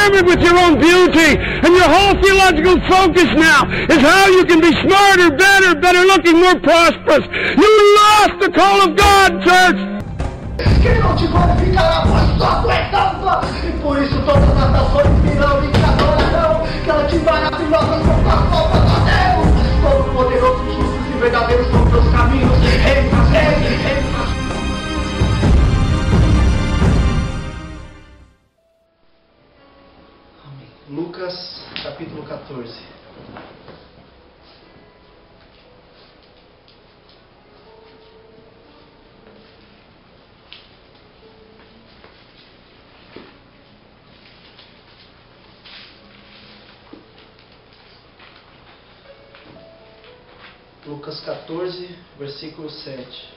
enamored with your own beauty, and your whole theological focus now is how you can be smarter, better looking, more prosperous. You lost the call of God, church! Quem não te glorificará, pois só tu és santo. E por isso todas as nações virão e te adorarão. Que ela te maravilhosas com tuas faltas, ó Deus. Todo poderoso, justos e verdadeiros são teus caminhos. Reina. Lucas, capítulo 14. Lucas 14, versículo 7.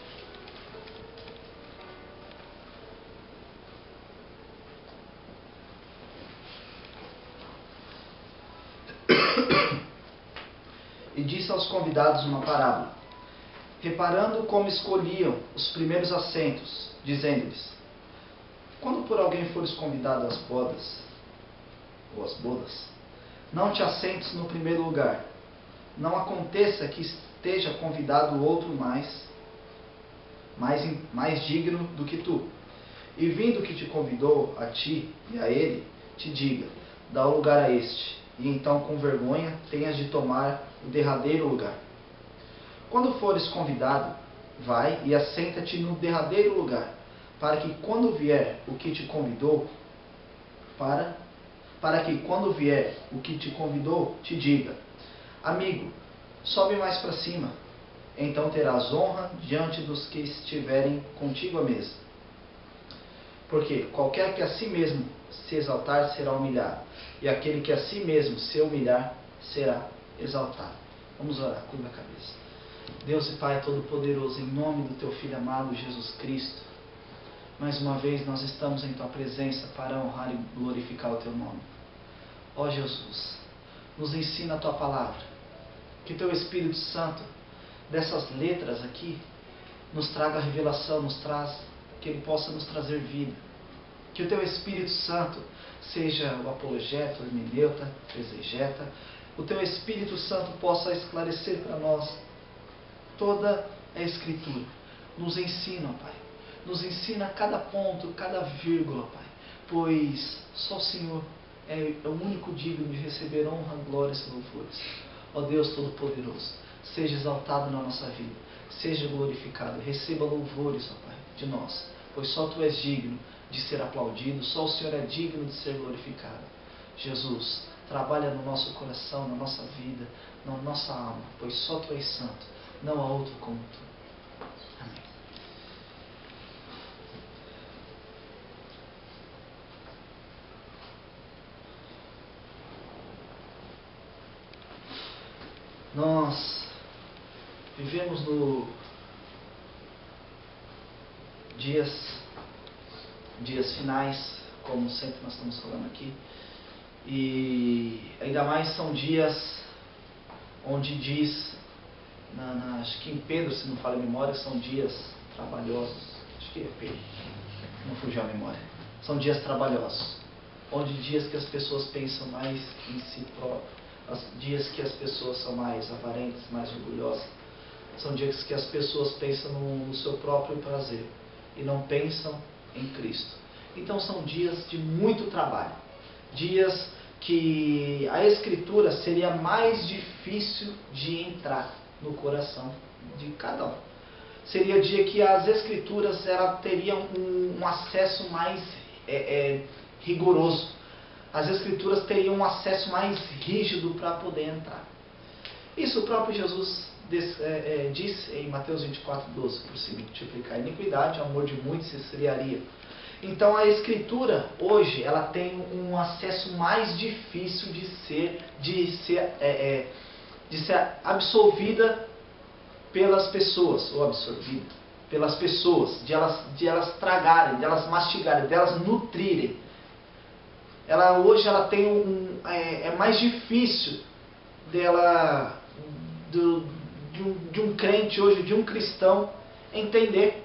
E disse aos convidados uma parábola, reparando como escolhiam os primeiros assentos, dizendo-lhes: quando por alguém fores convidado às bodas, não te assentes no primeiro lugar. Não aconteça que esteja convidado outro mais digno do que tu. E vindo que te convidou a ti e a ele, te diga: dá o lugar a este. E então com vergonha tenhas de tomar o derradeiro lugar. Quando fores convidado, vai e assenta-te no derradeiro lugar, para que quando vier o que te convidou, te diga: amigo, sobe mais para cima. Então terás honra diante dos que estiverem contigo à mesa. Porque qualquer que a si mesmo se exaltar será humilhado, e aquele que a si mesmo se humilhar será exaltado. Vamos orar, curva a cabeça. Deus e Pai Todo-Poderoso, em nome do Teu Filho amado Jesus Cristo, mais uma vez nós estamos em Tua presença para honrar e glorificar o Teu nome. Ó Jesus, nos ensina a Tua palavra, que Teu Espírito Santo, dessas letras aqui, nos traga revelação, que Ele possa nos trazer vida. Que o Teu Espírito Santo seja o apologeta, o hermeneuta, o exegeta. O Teu Espírito Santo possa esclarecer para nós toda a Escritura. Nos ensina, Pai. Nos ensina cada ponto, cada vírgula, Pai. Pois só o Senhor é o único digno de receber honra, glórias e louvores. Ó Deus Todo-Poderoso, seja exaltado na nossa vida. Seja glorificado. Receba louvores, ó Pai, de nós. Pois só Tu és digno de ser aplaudido. Só o Senhor é digno de ser glorificado. Jesus, trabalha no nosso coração, na nossa vida, na nossa alma, pois só Tu és santo, não há outro como Tu. Amém. Nós vivemos no dias finais, como sempre nós estamos falando aqui, e ainda mais são dias onde diz, acho que em Pedro, se não falha a memória, são dias trabalhosos. Acho que é Pedro, não fugiu a memória. São dias trabalhosos, onde dias que as pessoas pensam mais em si próprias, dias que as pessoas são mais avarentas, mais orgulhosas, são dias que as pessoas pensam no seu próprio prazer e não pensam em Cristo. Então são dias de muito trabalho, dias que a Escritura seria mais difícil de entrar no coração de cada um. Seria dia que as Escrituras teriam um acesso mais rigoroso. As Escrituras teriam um acesso mais rígido para poder entrar. Isso o próprio Jesus diz em Mateus 24:12, por se multiplicar a iniquidade, o amor de muitos se esfriaria. Então a Escritura hoje ela tem um acesso mais difícil de ser absolvida pelas pessoas, ou absorvida pelas pessoas, de elas tragarem, de elas mastigarem, de elas nutrirem. Hoje ela tem é mais difícil dela de um crente hoje, de um cristão, entender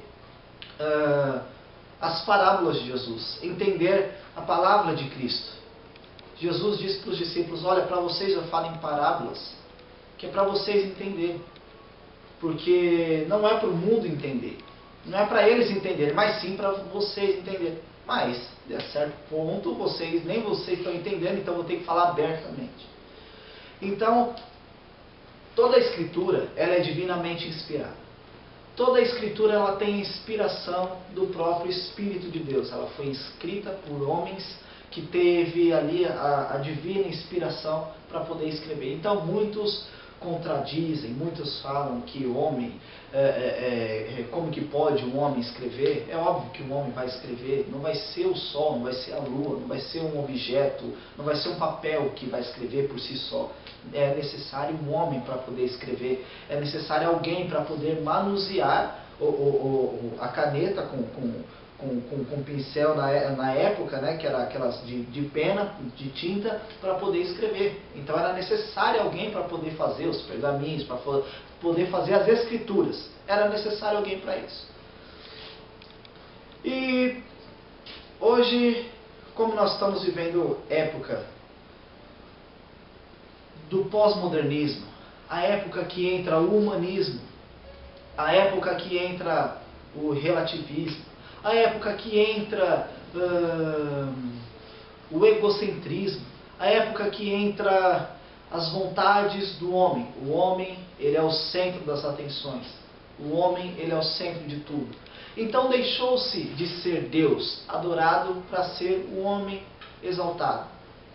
as parábolas de Jesus, entender a palavra de Cristo. Jesus disse para os discípulos, olha, para vocês eu falo em parábolas, que é para vocês entenderem. Porque não é para o mundo entender, não é para eles entenderem, mas sim para vocês entenderem. Mas, a certo ponto, nem vocês estão entendendo, então eu vou ter que falar abertamente. Então, toda a Escritura, ela é divinamente inspirada. Toda a Escritura, ela tem inspiração do próprio Espírito de Deus. Ela foi escrita por homens que teve ali a divina inspiração para poder escrever. Então, muitos contradizem, muitos falam que o homem, como que pode um homem escrever? É óbvio que um homem vai escrever, não vai ser o sol, não vai ser a lua, não vai ser um objeto, não vai ser um papel que vai escrever por si só. É necessário um homem para poder escrever, é necessário alguém para poder manusear a caneta com pincel na época, né, que era aquelas de pena, de tinta, para poder escrever. Então era necessário alguém para poder fazer os pergaminhos, para poder fazer as escrituras. Era necessário alguém para isso. E hoje, como nós estamos vivendo época do pós-modernismo, a época que entra o humanismo, a época que entra o relativismo, a época que entra o egocentrismo, a época que entra as vontades do homem. O homem, ele é o centro das atenções. O homem, ele é o centro de tudo. Então deixou-se de ser Deus adorado para ser o homem exaltado.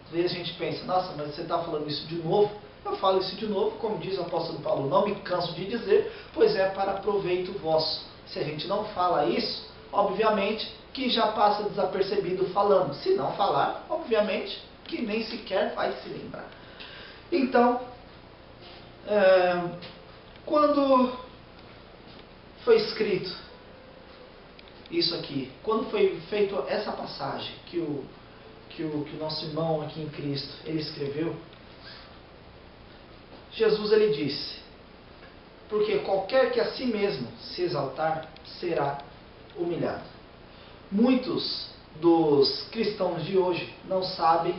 Às vezes a gente pensa, nossa, mas você está falando isso de novo? Eu falo isso de novo, como diz o apóstolo Paulo, não me canso de dizer, pois é para proveito vosso. Se a gente não fala isso, obviamente que já passa desapercebido falando. Se não falar, obviamente que nem sequer vai se lembrar. Então, quando foi escrito isso aqui, quando foi feita essa passagem que o nosso irmão aqui em Cristo, ele escreveu, Jesus, ele disse, porque qualquer que a si mesmo se exaltar, será humilhado. Muitos dos cristãos de hoje não sabem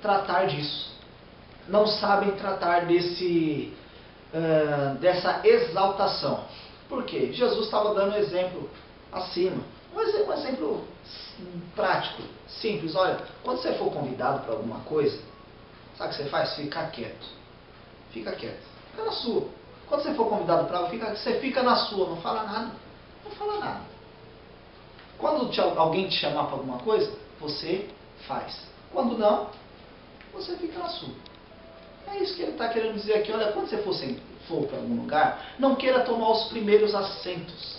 tratar disso. Não sabem tratar dessa exaltação. Por quê? Jesus estava dando um exemplo acima. Um exemplo prático, simples. Olha, quando você for convidado para alguma coisa, sabe o que você faz? Fica quieto. Fica quieto. Fica na sua. Quando você for convidado para algo, você fica na sua, não fala nada. Não fala nada. Quando alguém te chamar para alguma coisa, você faz. Quando não, você fica na sua. É isso que ele está querendo dizer aqui. Olha, quando você for para algum lugar, não queira tomar os primeiros assentos.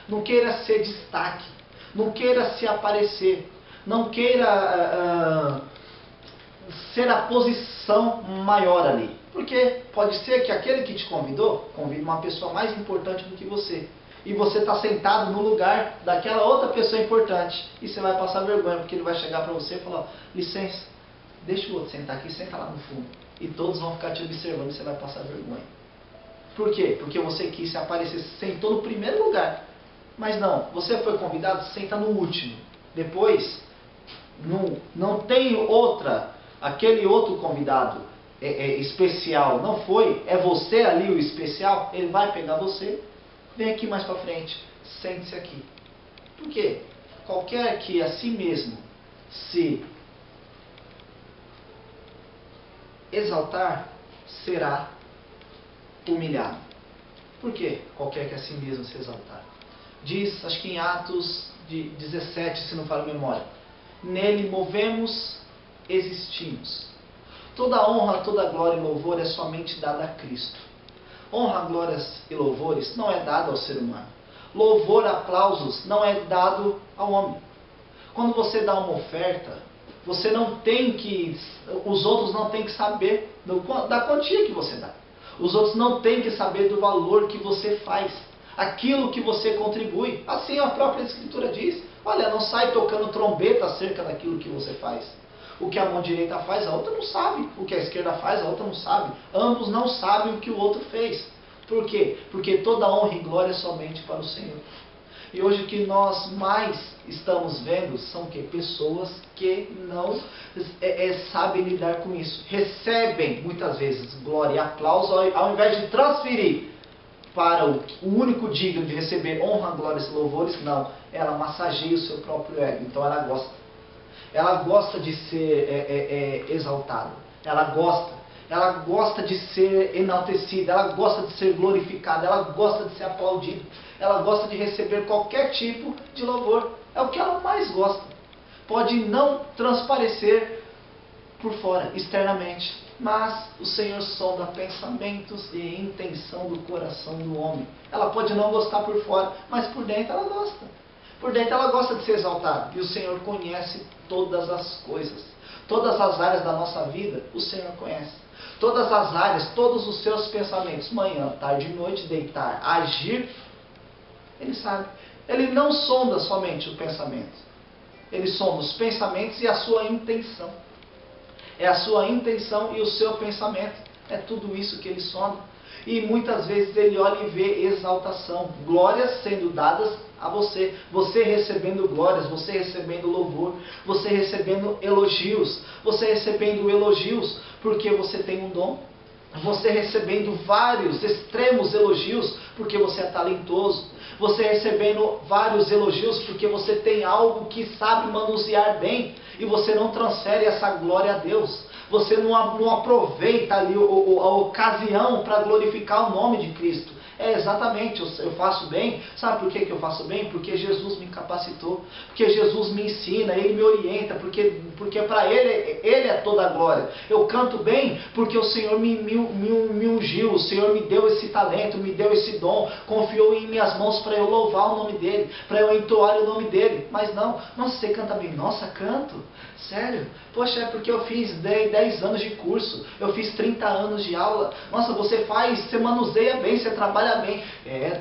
Não queira ser destaque. Não queira se aparecer. Não queira ser a posição maior ali. Porque pode ser que aquele que te convidou, convide uma pessoa mais importante do que você. E você está sentado no lugar daquela outra pessoa importante. E você vai passar vergonha, porque ele vai chegar para você e falar, licença, deixa o outro sentar aqui, senta lá no fundo. E todos vão ficar te observando e você vai passar vergonha. Por quê? Porque você quis se aparecer, sentou no primeiro lugar. Mas não, você foi convidado, senta no último. Depois, não tem aquele outro convidado especial, não foi, é você ali o especial, ele vai pegar você, vem aqui mais para frente, sente-se aqui. Por quê? Qualquer que a si mesmo se exaltar, será humilhado. Por quê? Qualquer que a si mesmo se exaltar. Diz, acho que em Atos 17, se não falha a memória, nele movemos, existimos. Toda honra, toda glória e louvor é somente dada a Cristo. Honra, glórias e louvores não é dado ao ser humano. Louvor, aplausos não é dado ao homem. Quando você dá uma oferta, você não tem que, os outros não têm que saber da quantia que você dá. Os outros não têm que saber do valor que você faz, aquilo que você contribui. Assim a própria Escritura diz, olha, não sai tocando trombeta acerca daquilo que você faz. O que a mão direita faz, a outra não sabe. O que a esquerda faz, a outra não sabe. Ambos não sabem o que o outro fez. Por quê? Porque toda honra e glória é somente para o Senhor. E hoje o que nós mais estamos vendo são que pessoas que não sabem lidar com isso. Recebem muitas vezes glória e aplauso ao invés de transferir para o único digno de receber honra, glórias e louvores. Não, ela massageia o seu próprio ego. Então ela gosta. Ela gosta de ser exaltada. Ela gosta de ser enaltecida, ela gosta de ser glorificada, ela gosta de ser aplaudida, ela gosta de receber qualquer tipo de louvor. É o que ela mais gosta. Pode não transparecer por fora, externamente, mas o Senhor sonda pensamentos e intenção do coração do homem. Ela pode não gostar por fora, mas por dentro ela gosta. Por dentro ela gosta de ser exaltada. E o Senhor conhece todas as coisas. Todas as áreas da nossa vida, o Senhor conhece. Todas as áreas, todos os seus pensamentos, manhã, tarde e noite, deitar, agir, Ele sabe. Ele não sonda somente o pensamento. Ele sonda os pensamentos e a sua intenção. É a sua intenção e o seu pensamento. É tudo isso que Ele sonda. E muitas vezes Ele olha e vê exaltação, glórias sendo dadas a você. Você recebendo glórias, você recebendo louvor, você recebendo elogios. Você recebendo elogios porque você tem um dom. Você recebendo vários extremos elogios porque você é talentoso. Você recebendo vários elogios porque você tem algo que sabe manusear bem. E você não transfere essa glória a Deus. Você não aproveita ali a ocasião para glorificar o nome de Cristo. É exatamente, eu faço bem. Sabe por que eu faço bem? Porque Jesus me capacitou. Porque Jesus me ensina, Ele me orienta. Porque para Ele é toda a glória. Eu canto bem porque o Senhor me ungiu. O Senhor me deu esse talento, me deu esse dom. Confiou em minhas mãos para eu louvar o nome dEle. Para eu entoar o nome dEle. Mas não, nossa, você canta bem. Nossa, canto? Sério? Poxa, é porque eu fiz 10 anos de curso. Eu fiz 30 anos de aula. Nossa, você manuseia bem, você trabalha bem.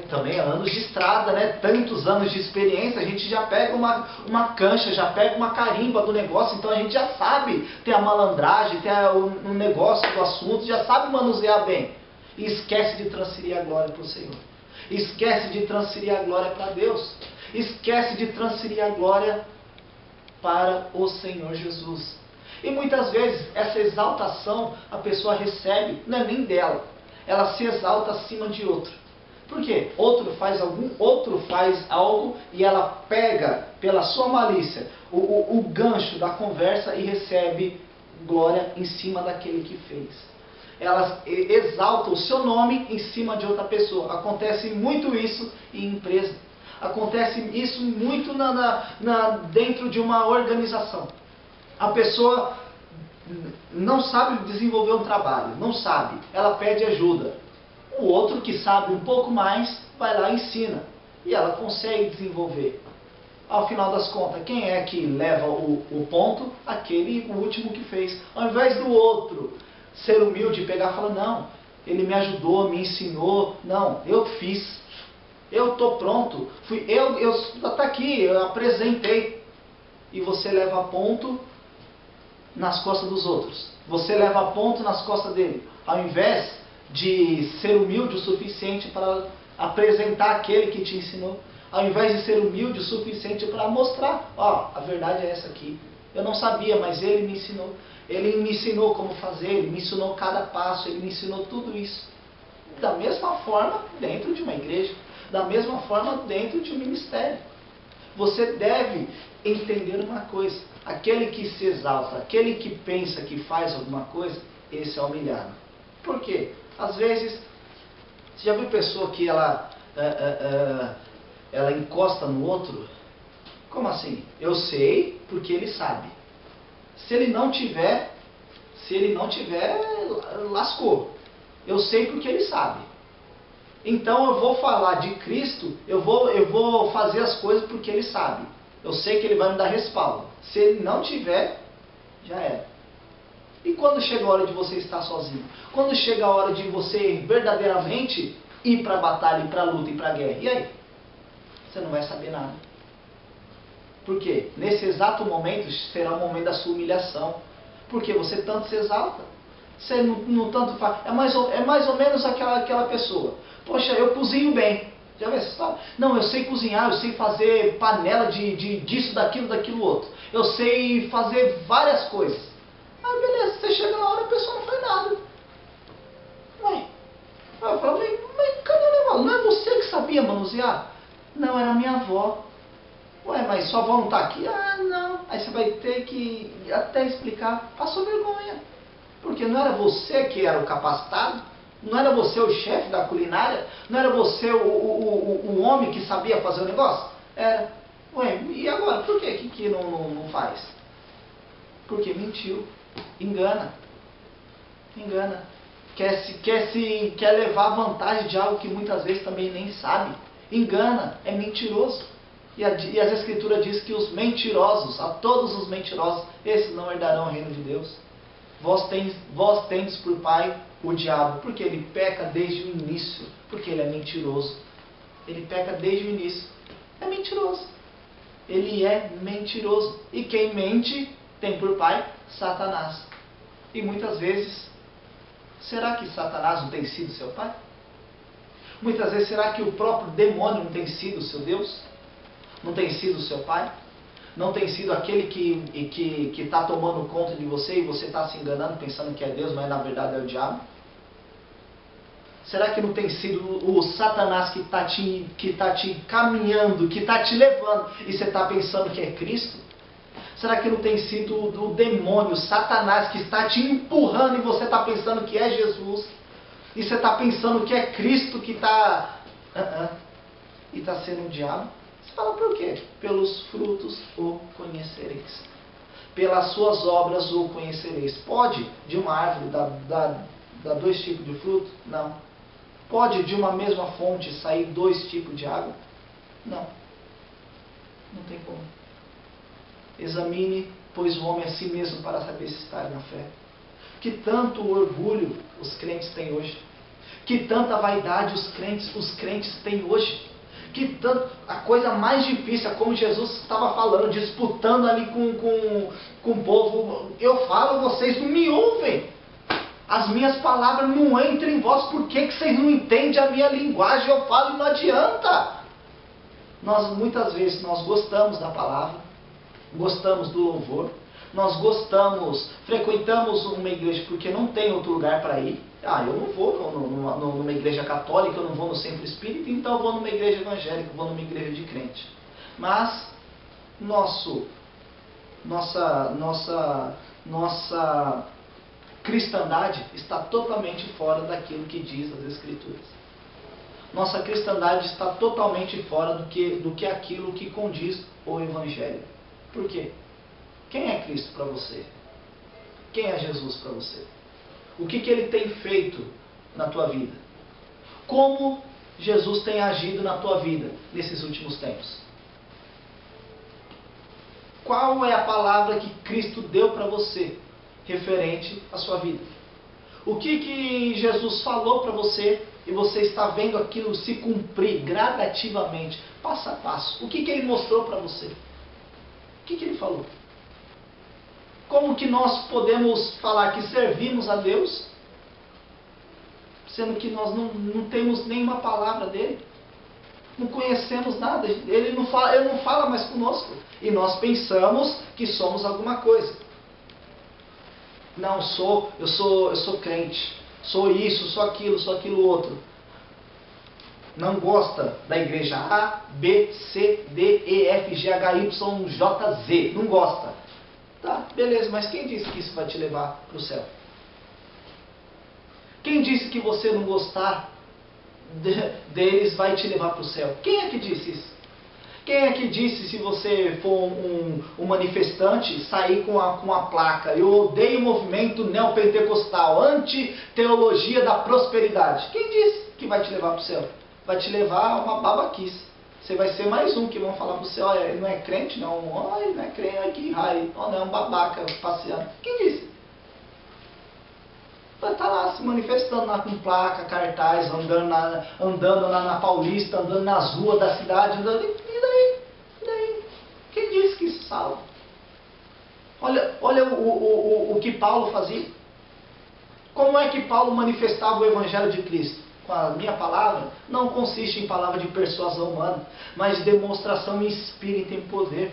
Também anos de estrada, né? Tantos anos de experiência, a gente já pega uma cancha, já pega uma carimba do negócio, então a gente já sabe ter a malandragem, ter o negócio do assunto, já sabe manusear bem. E esquece de transferir a glória para o Senhor. Esquece de transferir a glória para Deus. Esquece de transferir a glória para o Senhor Jesus. E muitas vezes essa exaltação a pessoa recebe, não é nem dela. Ela se exalta acima de outro. Por quê? Outro faz algo e ela pega pela sua malícia o gancho da conversa e recebe glória em cima daquele que fez. Ela exalta o seu nome em cima de outra pessoa. Acontece muito isso em empresa. Acontece isso muito dentro de uma organização. A pessoa não sabe desenvolver um trabalho, não sabe, ela pede ajuda. O outro que sabe um pouco mais, vai lá e ensina. E ela consegue desenvolver. Ao final das contas, quem é que leva o ponto? O último que fez. Ao invés do outro ser humilde e pegar e falar, não, ele me ajudou, me ensinou. Não, eu fiz. Eu estou pronto. Tá aqui, eu apresentei. E você leva ponto nas costas dos outros. Você leva ponto nas costas dele. Ao invés de ser humilde o suficiente para apresentar aquele que te ensinou. Ao invés de ser humilde o suficiente para mostrar, a verdade é essa aqui. Eu não sabia, mas ele me ensinou. Ele me ensinou como fazer, ele me ensinou cada passo, ele me ensinou tudo isso. Da mesma forma dentro de uma igreja. Da mesma forma dentro de um ministério. Você deve entender uma coisa. Aquele que se exalta, aquele que pensa que faz alguma coisa, esse é humilhado. Por quê? Às vezes, você já viu pessoa que ela encosta no outro? Como assim? Eu sei porque ele sabe. Se ele não tiver, lascou. Eu sei porque ele sabe. Então eu vou falar de Cristo, eu vou fazer as coisas porque ele sabe. Eu sei que ele vai me dar respaldo. Se ele não tiver, já era. E quando chega a hora de você estar sozinho? Quando chega a hora de você verdadeiramente ir para a batalha, ir para a luta, ir para a guerra? E aí? Você não vai saber nada. Por quê? Nesse exato momento será o momento da sua humilhação. Porque você tanto se exalta. Você não tanto faz. É mais ou menos aquela pessoa. Poxa, eu cozinho bem. Já viu essa história? Não, eu sei cozinhar, eu sei fazer panela disso, daquilo, outro. Eu sei fazer várias coisas. Aí beleza, você chega na hora e a pessoa não faz nada. Ué. Aí eu falo, mas cadê o negócio? Não é você que sabia manusear? Não, era minha avó. Ué, mas sua avó não está aqui? Ah, não. Aí você vai ter que até explicar. Passou vergonha. Porque não era você que era o capacitado, não era você o chefe da culinária, não era você o homem que sabia fazer o negócio? Era. Ué, e agora? Por que não faz? Porque mentiu. Engana. Engana. Quer levar vantagem de algo que muitas vezes também nem sabe. Engana. É mentiroso. E as Escrituras diz que os mentirosos, a todos os mentirosos, esses não herdarão o reino de Deus. Vós tendes por pai o diabo, porque ele peca desde o início, porque ele é mentiroso. Ele peca desde o início. É mentiroso. Ele é mentiroso. E quem mente tem por pai Satanás. E muitas vezes, será que Satanás não tem sido seu pai? Muitas vezes, será que o próprio demônio não tem sido seu Deus? Não tem sido seu pai? Não tem sido aquele que está tomando conta de você e você está se enganando pensando que é Deus, mas na verdade é o diabo? Será que não tem sido o Satanás que está te caminhando, que está te levando e você está pensando que é Cristo? Será que não tem sido o demônio, Satanás, que está te empurrando e você está pensando que é Jesus? E você está pensando que é Cristo que está... E está sendo o diabo? Você fala por quê? Pelos frutos o conhecereis. Pelas suas obras o conhecereis. Pode de uma árvore dar dois tipos de fruto? Não. Pode de uma mesma fonte sair dois tipos de água? Não. Não tem como. Examine, pois, o homem a si mesmo para saber se está na fé. Que tanto orgulho os crentes têm hoje. Que tanta vaidade os crentes têm hoje. Que tanto, a coisa mais difícil, como Jesus estava falando, disputando ali com o povo. Eu falo, vocês não me ouvem. As minhas palavras não entram em vós. Por que vocês não entendem a minha linguagem? Eu falo e não adianta. Muitas vezes nós gostamos da palavra, gostamos do louvor, nós frequentamos uma igreja porque não tem outro lugar para ir. Eu não vou numa igreja católica, eu não vou no centro espírita, então eu vou numa igreja evangélica, eu vou numa igreja de crente. Mas nossa cristandade está totalmente fora daquilo que diz as Escrituras. Nossa cristandade está totalmente fora do que aquilo que condiz o Evangelho. Por quê? Quem é Cristo para você? Quem é Jesus para você? O que Ele tem feito na tua vida? Como Jesus tem agido na tua vida nesses últimos tempos? Qual é a palavra que Cristo deu para você referente à sua vida? O que Jesus falou para você e você está vendo aquilo se cumprir gradativamente, passo a passo? O que Ele mostrou para você? O que Ele falou? Como que nós podemos falar que servimos a Deus, sendo que nós não temos nenhuma palavra dele? Não conhecemos nada. Ele não fala mais conosco. E nós pensamos que somos alguma coisa. Não, eu sou crente. Sou isso, sou aquilo outro. Não gosta da igreja A, B, C, D, E, F, G, H, Y, J, Z. Não gosta. Tá, beleza, mas quem disse que isso vai te levar para o céu? Quem disse que você não gostar deles vai te levar para o céu? Quem é que disse isso? Quem é que disse, se você for um manifestante, sair com a placa: eu odeio o movimento neopentecostal, anti-teologia da prosperidade? Quem disse que vai te levar para o céu? Vai te levar a uma babaquice. Você vai ser mais um que vão falar para você: olha, ele não é crente, não. Olha, ele não é crente, olha que raio. Olha, não é um babaca passeando. Quem disse? Vai estar lá se manifestando lá com placa, cartaz, andando na Paulista, andando nas ruas da cidade, andando. E daí? Quem disse que isso salva? Olha o que Paulo fazia. Como é que Paulo manifestava o Evangelho de Cristo? com a minha palavra não consiste em palavra de persuasão humana, mas de demonstração em espírito e em poder.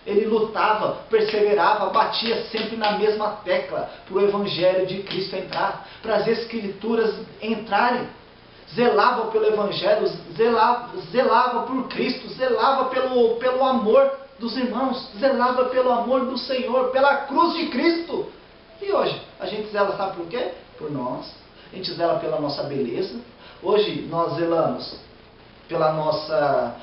Ele lutava, perseverava, batia sempre na mesma tecla para o Evangelho de Cristo entrar, para as Escrituras entrarem. Zelava pelo Evangelho, zelava por Cristo, zelava pelo amor dos irmãos, zelava pelo amor do Senhor, pela cruz de Cristo. E hoje, a gente zela, sabe por quê? Por nós. A gente zela pela nossa beleza. Hoje nós zelamos pela nossa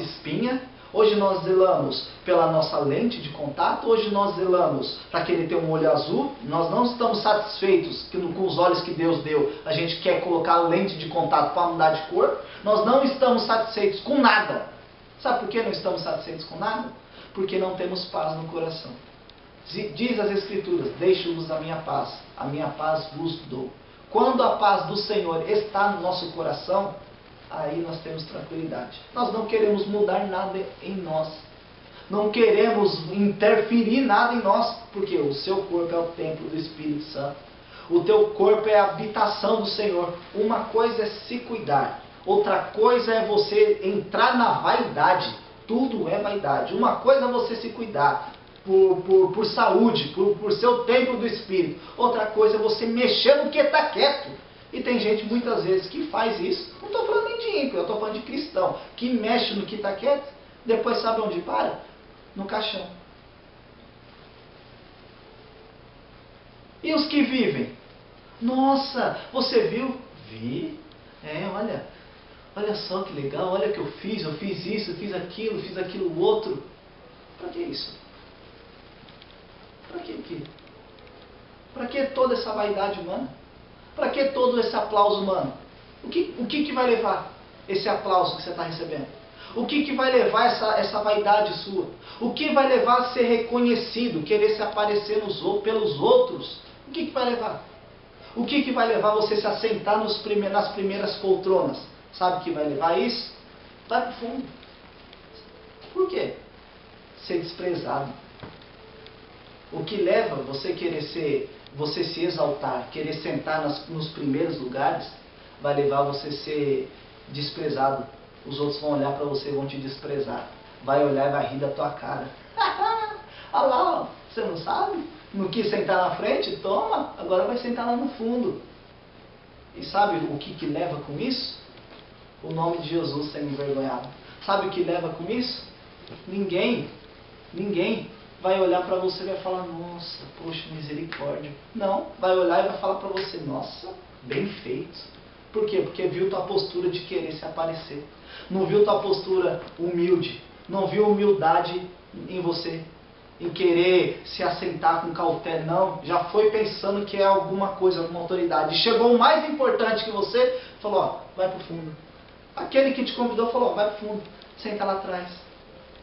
espinha. Hoje nós zelamos pela nossa lente de contato. Hoje nós zelamos para que ele tenha um olho azul. Nós não estamos satisfeitos com os olhos que Deus deu. A gente quer colocar a lente de contato para mudar de cor. Nós não estamos satisfeitos com nada. Sabe por que não estamos satisfeitos com nada? Porque não temos paz no coração. Diz as Escrituras: deixo-vos a minha paz vos dou. Quando a paz do Senhor está no nosso coração, aí nós temos tranquilidade. Nós não queremos mudar nada em nós. Não queremos interferir nada em nós, porque o seu corpo é o templo do Espírito Santo. O teu corpo é a habitação do Senhor. Uma coisa é se cuidar, outra coisa é você entrar na vaidade. Tudo é vaidade. Uma coisa é você se cuidar por saúde, por seu templo do Espírito. Outra coisa é você mexer no que está quieto. E tem gente muitas vezes que faz isso. Não estou falando nem de ímpio, eu estou falando de cristão, que mexe no que está quieto, depois sabe onde para? No caixão. E os que vivem? Nossa, você viu? Vi. Olha só que legal, olha o que eu fiz isso, fiz aquilo outro. Para que isso? Para que? Para que toda essa vaidade humana? Para que todo esse aplauso humano? O que vai levar esse aplauso que você está recebendo? O que vai levar essa vaidade sua? O que vai levar a ser reconhecido, querer se aparecer pelos outros? O que vai levar? O que vai levar você se assentar nas primeiras poltronas? Sabe o que vai levar a isso? Vai para o fundo. Por quê? Ser desprezado. O que leva você você se exaltar, querer sentar nos primeiros lugares, vai levar você a ser desprezado. Os outros vão olhar para você e vão te desprezar. Vai olhar e vai rir da tua cara. Olha lá, você não sabe? Não quis sentar na frente? Toma, agora vai sentar lá no fundo. E sabe o que leva com isso? O nome de Jesus sendo envergonhado. Sabe o que leva com isso? Ninguém vai olhar para você e vai falar: nossa, poxa, misericórdia. Não, vai olhar e vai falar para você: nossa, bem feito. Por quê? Porque viu tua postura de querer se aparecer. Não viu tua postura humilde. Não viu humildade em você, em querer se assentar com cautela. Não, já foi pensando que é alguma coisa, alguma autoridade. Chegou o mais importante que você, falou: ó, vai pro fundo. Aquele que te convidou falou: ó, vai pro fundo, senta lá atrás.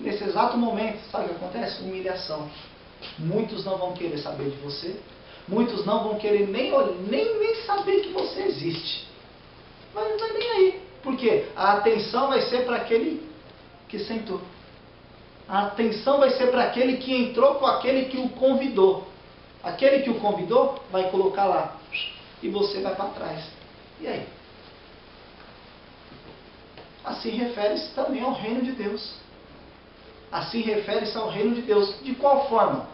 Nesse exato momento, sabe o que acontece? Humilhação. Muitos não vão querer saber de você. Muitos não vão querer nem saber que você existe. Vai nem aí. Por quê? A atenção vai ser para aquele que sentou. A atenção vai ser para aquele que entrou com aquele que o convidou. Aquele que o convidou vai colocar lá. E você vai para trás. E aí? Assim refere-se também ao reino de Deus. Assim refere-se ao reino de Deus. De qual forma?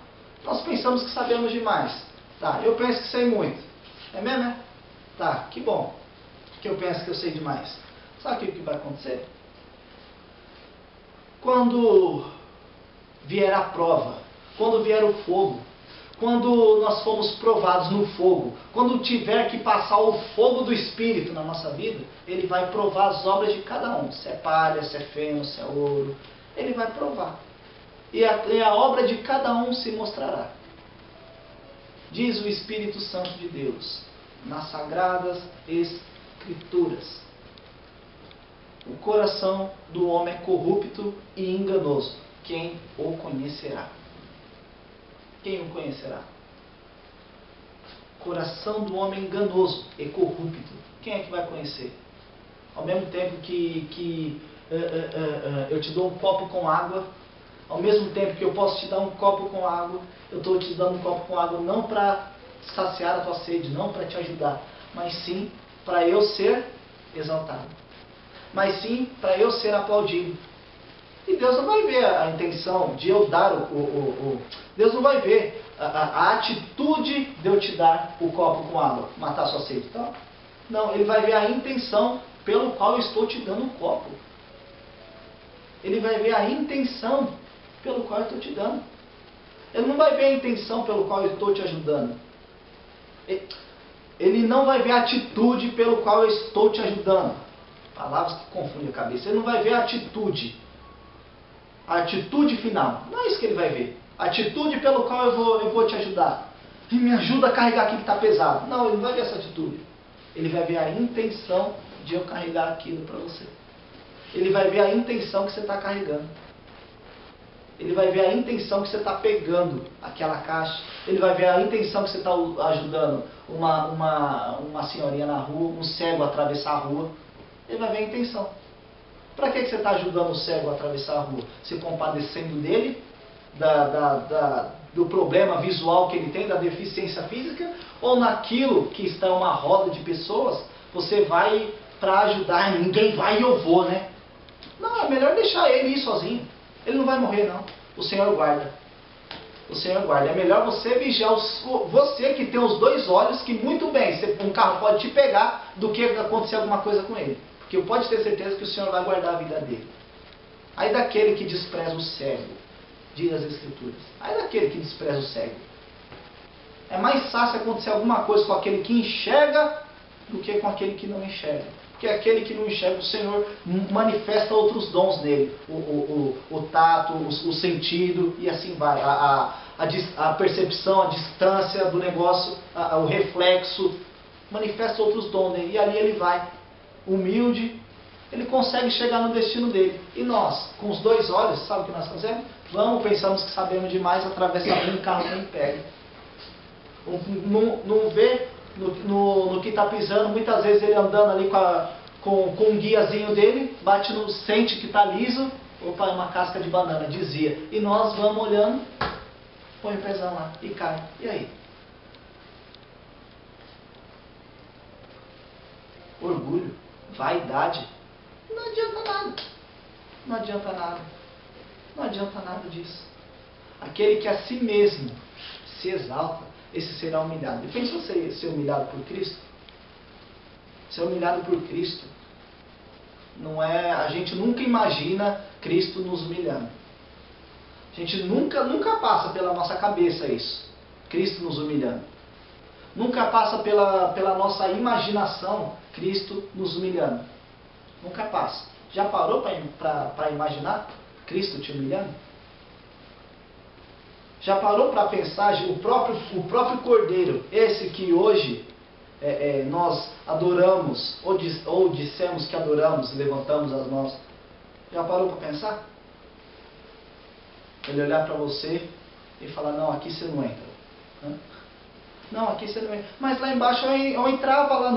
Nós pensamos que sabemos demais. Tá, eu penso que sei muito. É mesmo, né? Tá, que bom que eu penso que eu sei demais. Sabe o que vai acontecer? Quando vier a prova, quando vier o fogo, quando nós formos provados no fogo, quando tiver que passar o fogo do Espírito na nossa vida, ele vai provar as obras de cada um. Se é palha, se é feno, se é ouro. Ele vai provar. E a obra de cada um se mostrará. Diz o Espírito Santo de Deus nas Sagradas Escrituras: o coração do homem é corrupto e enganoso. Quem o conhecerá? Quem o conhecerá? Coração do homem enganoso e corrupto. Quem é que vai conhecer? Ao mesmo tempo que eu te dou um copo com água, ao mesmo tempo que eu posso te dar um copo com água, eu estou te dando um copo com água não para saciar a tua sede, não para te ajudar, mas sim para eu ser exaltado, mas sim para eu ser aplaudido. E Deus não vai ver a intenção de eu dar Deus não vai ver a atitude de eu te dar o copo com água, matar sua sede. Então, não, Ele vai ver a intenção pelo qual eu estou te dando o copo. Ele vai ver a intenção pelo qual eu estou te dando. Ele não vai ver a intenção pelo qual eu estou te ajudando. Ele não vai ver a atitude pelo qual eu estou te ajudando. Palavras que confundem a cabeça. Ele não vai ver a atitude final. Não é isso que ele vai ver. A atitude pelo qual eu vou te ajudar. E me ajuda a carregar aquilo que está pesado. Não, ele não vai ver essa atitude. Ele vai ver a intenção de eu carregar aquilo para você. Ele vai ver a intenção que você está carregando. Ele vai ver a intenção que você está pegando aquela caixa. Ele vai ver a intenção que você está ajudando uma senhorinha na rua, um cego a atravessar a rua. Ele vai ver a intenção. Para que você está ajudando o cego a atravessar a rua? Se compadecendo dele, do problema visual que ele tem, da deficiência física? Ou naquilo que está uma roda de pessoas, você vai para ajudar? Ninguém vai e eu vou, né? Não, é melhor deixar ele ir sozinho. Ele não vai morrer, não. O Senhor guarda. O Senhor guarda. É melhor você vigiar, você que tem os dois olhos, que muito bem, um carro pode te pegar, do que acontecer alguma coisa com ele. Porque pode ter certeza que o Senhor vai guardar a vida dele. Aí daquele que despreza o cego, diz as Escrituras. Aí daquele que despreza o cego. É mais fácil acontecer alguma coisa com aquele que enxerga do que com aquele que não enxerga. Porque aquele que não enxerga, o Senhor manifesta outros dons nele. O tato, o sentido e assim vai. A percepção, a distância do negócio, o reflexo. Manifesta outros dons nele. E ali ele vai. Humilde, ele consegue chegar no destino dele. E nós, com os dois olhos, sabe o que nós fazemos? Vamos, pensamos que sabemos demais, atravessamos um carro que pega. Não vê no que está pisando, muitas vezes ele andando ali com um guiazinho dele, sente que está liso, opa, é uma casca de banana, dizia. E nós vamos olhando, põe o pezão lá e cai. E aí? Orgulho, vaidade, não adianta nada. Não adianta nada. Não adianta nada disso. Aquele que a si mesmo se exalta, esse será humilhado. E pensa você ser humilhado por Cristo? Ser humilhado por Cristo não é... A gente nunca imagina Cristo nos humilhando. A gente nunca passa pela nossa cabeça isso. Cristo nos humilhando. Nunca passa pela nossa imaginação Cristo nos humilhando. Nunca passa. Já parou para imaginar Cristo te humilhando? Já parou para pensar o próprio Cordeiro, esse que hoje nós adoramos, ou dissemos que adoramos e levantamos as mãos? Já parou para pensar? Ele olhar para você e falar, não, aqui você não entra. Não, aqui você não entra. Mas lá embaixo eu entrava lá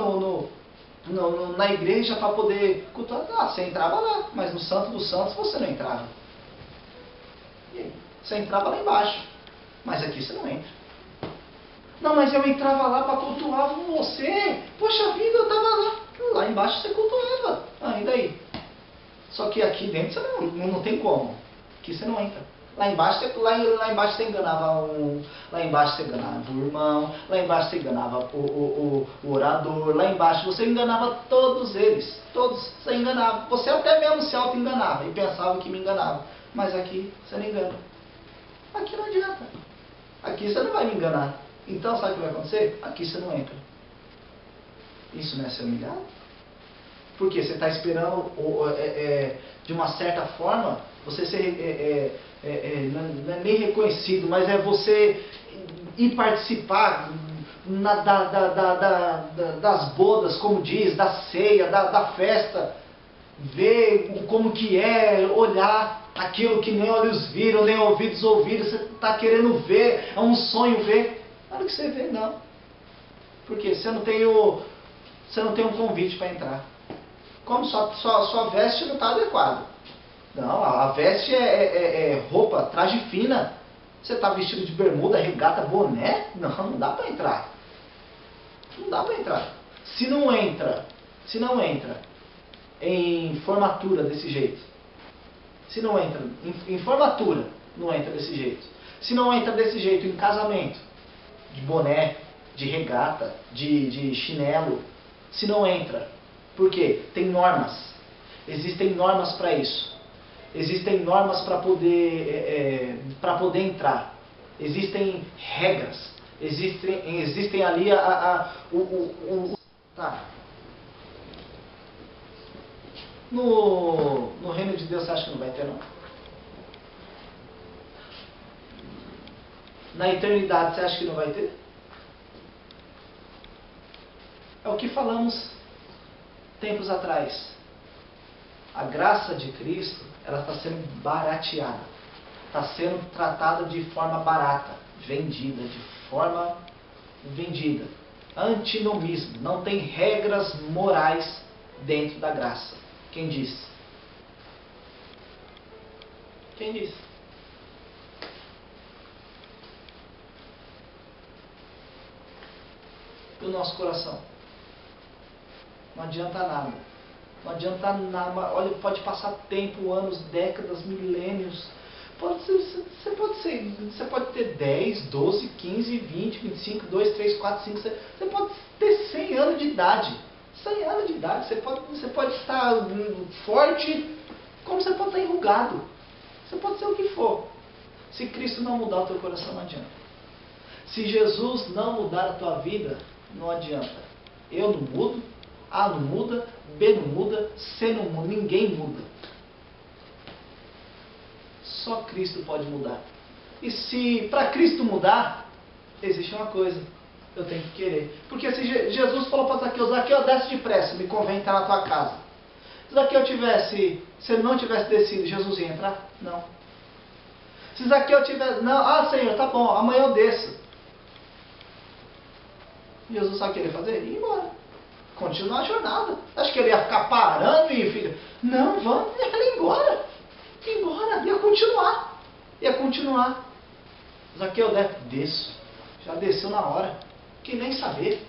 na igreja para poder cultuar. Ah, você entrava lá, mas no Santo dos Santos você não entrava. E aí? Você entrava lá embaixo, mas aqui você não entra. Não, mas eu entrava lá para cultuar você. Poxa vida, eu estava lá. Lá embaixo você cultuava. Ah, e daí? Só que aqui dentro você não tem como. Aqui você não entra. Lá embaixo você enganava lá embaixo você enganava o irmão, lá embaixo você enganava o orador, lá embaixo você enganava todos eles, todos você enganava. Você até mesmo se auto-enganava e pensava que me enganava, mas aqui você não engana. Aqui não adianta. Aqui você não vai me enganar. Então sabe o que vai acontecer? Aqui você não entra. Isso não é ser humilhado? Porque você está esperando, de uma certa forma, você ser, não é nem reconhecido, mas é você ir participar das bodas, como diz, da ceia, da festa, ver como que é, olhar aquilo que nem olhos viram, nem ouvidos ouviram, você está querendo ver, é um sonho ver. Na hora que você vê, não. Porque você não tem um convite para entrar. Como sua veste não está adequada. Não, a veste é roupa, traje fina. Você está vestido de bermuda, regata, boné? Não dá para entrar. Não dá para entrar. Se não entra em formatura desse jeito, se não entra em formatura, não entra desse jeito. Se não entra desse jeito em casamento, de boné, de regata, de chinelo, se não entra, por quê? Tem normas. Existem normas para isso. Existem normas para poder entrar. Existem regras. Existem ali tá. No reino de Deus você acha que não vai ter, não? Na eternidade você acha que não vai ter? É o que falamos tempos atrás. A graça de Cristo, ela está sendo barateada. Está sendo tratada de forma barata, vendida, de forma vendida. Antinomismo. Não tem regras morais dentro da graça. Quem disse? Quem disse? Do nosso coração. Não adianta nada. Não adianta nada. Olha, pode passar tempo, anos, décadas, milênios. Você pode ter 10, 12, 15, 20, 25, 2, 3, 4, 5, 6. Você pode ter 100 anos de idade. 100 anos de idade. Você pode estar forte, como você pode estar enrugado. Você pode ser o que for. Se Cristo não mudar o teu coração, não adianta. Se Jesus não mudar a tua vida, não adianta. Eu não mudo, A não muda, B não muda, C não muda, ninguém muda. Só Cristo pode mudar. E se para Cristo mudar, existe uma coisa, eu tenho que querer. Porque se Jesus falou para Zaqueu, Zaqueu, desce depressa, me convém estar na tua casa. Se Zaqueu se ele não tivesse descido, Jesus ia entrar? Não. Se Zaqueu tivesse, não, Senhor, tá bom, amanhã eu desço. Jesus sabe o que ele ia fazer? Ele ia embora. Continuar a jornada. Acho que ele ia ficar parando e fica. Não, vamos, ele ia embora. Embora, ia continuar. Ia continuar. Zaqueu, desço. Já desceu na hora. Quis nem saber.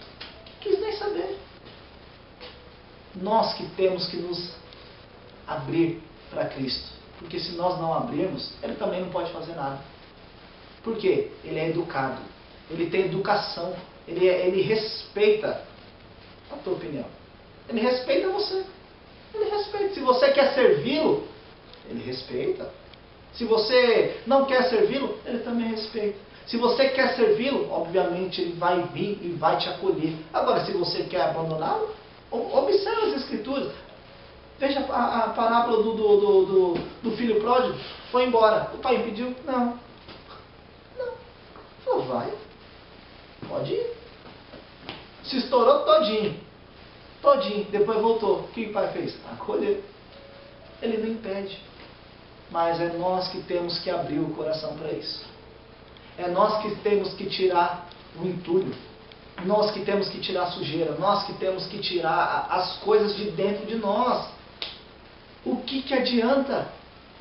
Quis nem saber. Nós que temos que nos abrir para Cristo. Porque se nós não abrirmos, ele também não pode fazer nada. Por quê? Ele é educado. Ele tem educação. Ele respeita a tua opinião. Ele respeita você. Ele respeita. Se você quer servi-lo, ele respeita. Se você não quer servi-lo, ele também respeita. Se você quer servi-lo, obviamente ele vai vir e vai te acolher. Agora, se você quer abandoná-lo, observe as Escrituras. Veja a parábola do filho pródigo. Foi embora. O pai impediu? Não. Não. Falou, vai. Pode ir. Se estourou todinho. Todinho. Depois voltou. O que o pai fez? Acolheu. Ele não impede. Mas é nós que temos que abrir o coração para isso. É nós que temos que tirar o entulho. Nós que temos que tirar a sujeira. Nós que temos que tirar as coisas de dentro de nós. O que adianta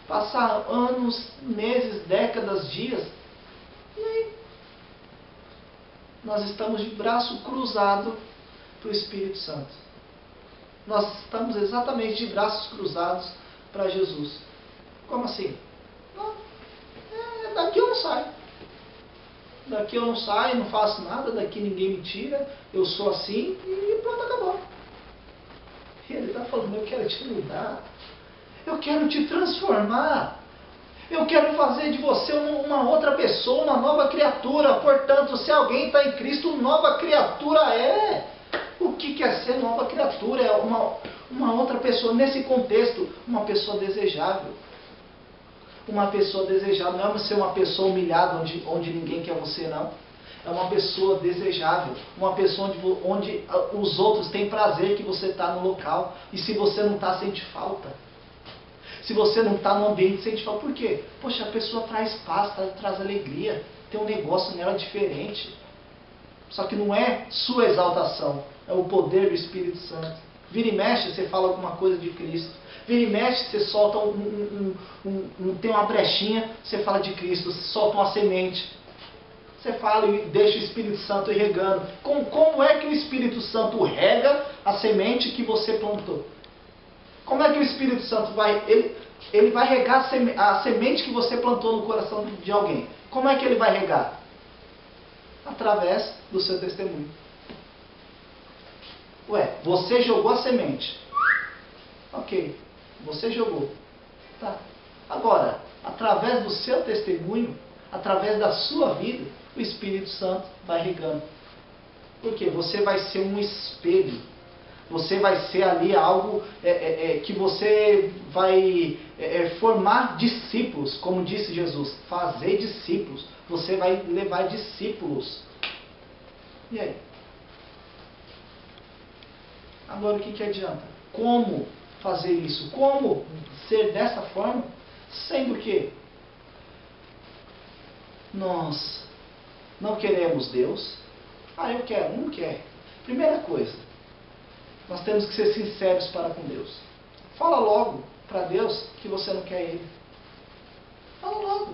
passar anos, meses, décadas, dias? E aí? Nós estamos de braço cruzado para o Espírito Santo. Nós estamos exatamente de braços cruzados para Jesus. Como assim? Não, daqui eu não saio. Daqui eu não saio, não faço nada, daqui ninguém me tira, eu sou assim e pronto, acabou. E ele está falando, eu quero te mudar. Eu quero te transformar. Eu quero fazer de você uma outra pessoa, uma nova criatura. Portanto, se alguém está em Cristo, nova criatura é. O que é ser nova criatura? É uma outra pessoa. Nesse contexto, uma pessoa desejável. Uma pessoa desejável. Não é ser uma pessoa humilhada onde ninguém quer você, não. É uma pessoa desejável. Uma pessoa onde os outros têm prazer que você está no local. E se você não está, sente falta. Se você não está no ambiente, sente falta. Por quê? Poxa, a pessoa traz paz, traz alegria. Tem um negócio nela diferente. Só que não é sua exaltação. É o poder do Espírito Santo. Vira e mexe, você fala alguma coisa de Cristo. Vira e mexe, você solta tem uma brechinha, você fala de Cristo. Você solta uma semente. Você fala e deixa o Espírito Santo ir regando. Como é que o Espírito Santo rega a semente que você plantou? Como é que o Espírito Santo vai... Ele vai regar a semente que você plantou no coração de alguém. Como é que ele vai regar? Através do seu testemunho. Ué, você jogou a semente. Ok, você jogou. Tá. Agora, através do seu testemunho, através da sua vida, o Espírito Santo vai regando. Por quê? Você vai ser um espelho. Você vai ser ali algo que você vai formar discípulos, como disse Jesus. Fazer discípulos. Você vai levar discípulos. E aí? Agora o que adianta? Como fazer isso? Como ser dessa forma? Sendo que nós não queremos Deus. Ah, eu quero. Não quer. Primeira coisa, nós temos que ser sinceros para com Deus. Fala logo para Deus que você não quer Ele. Fala logo.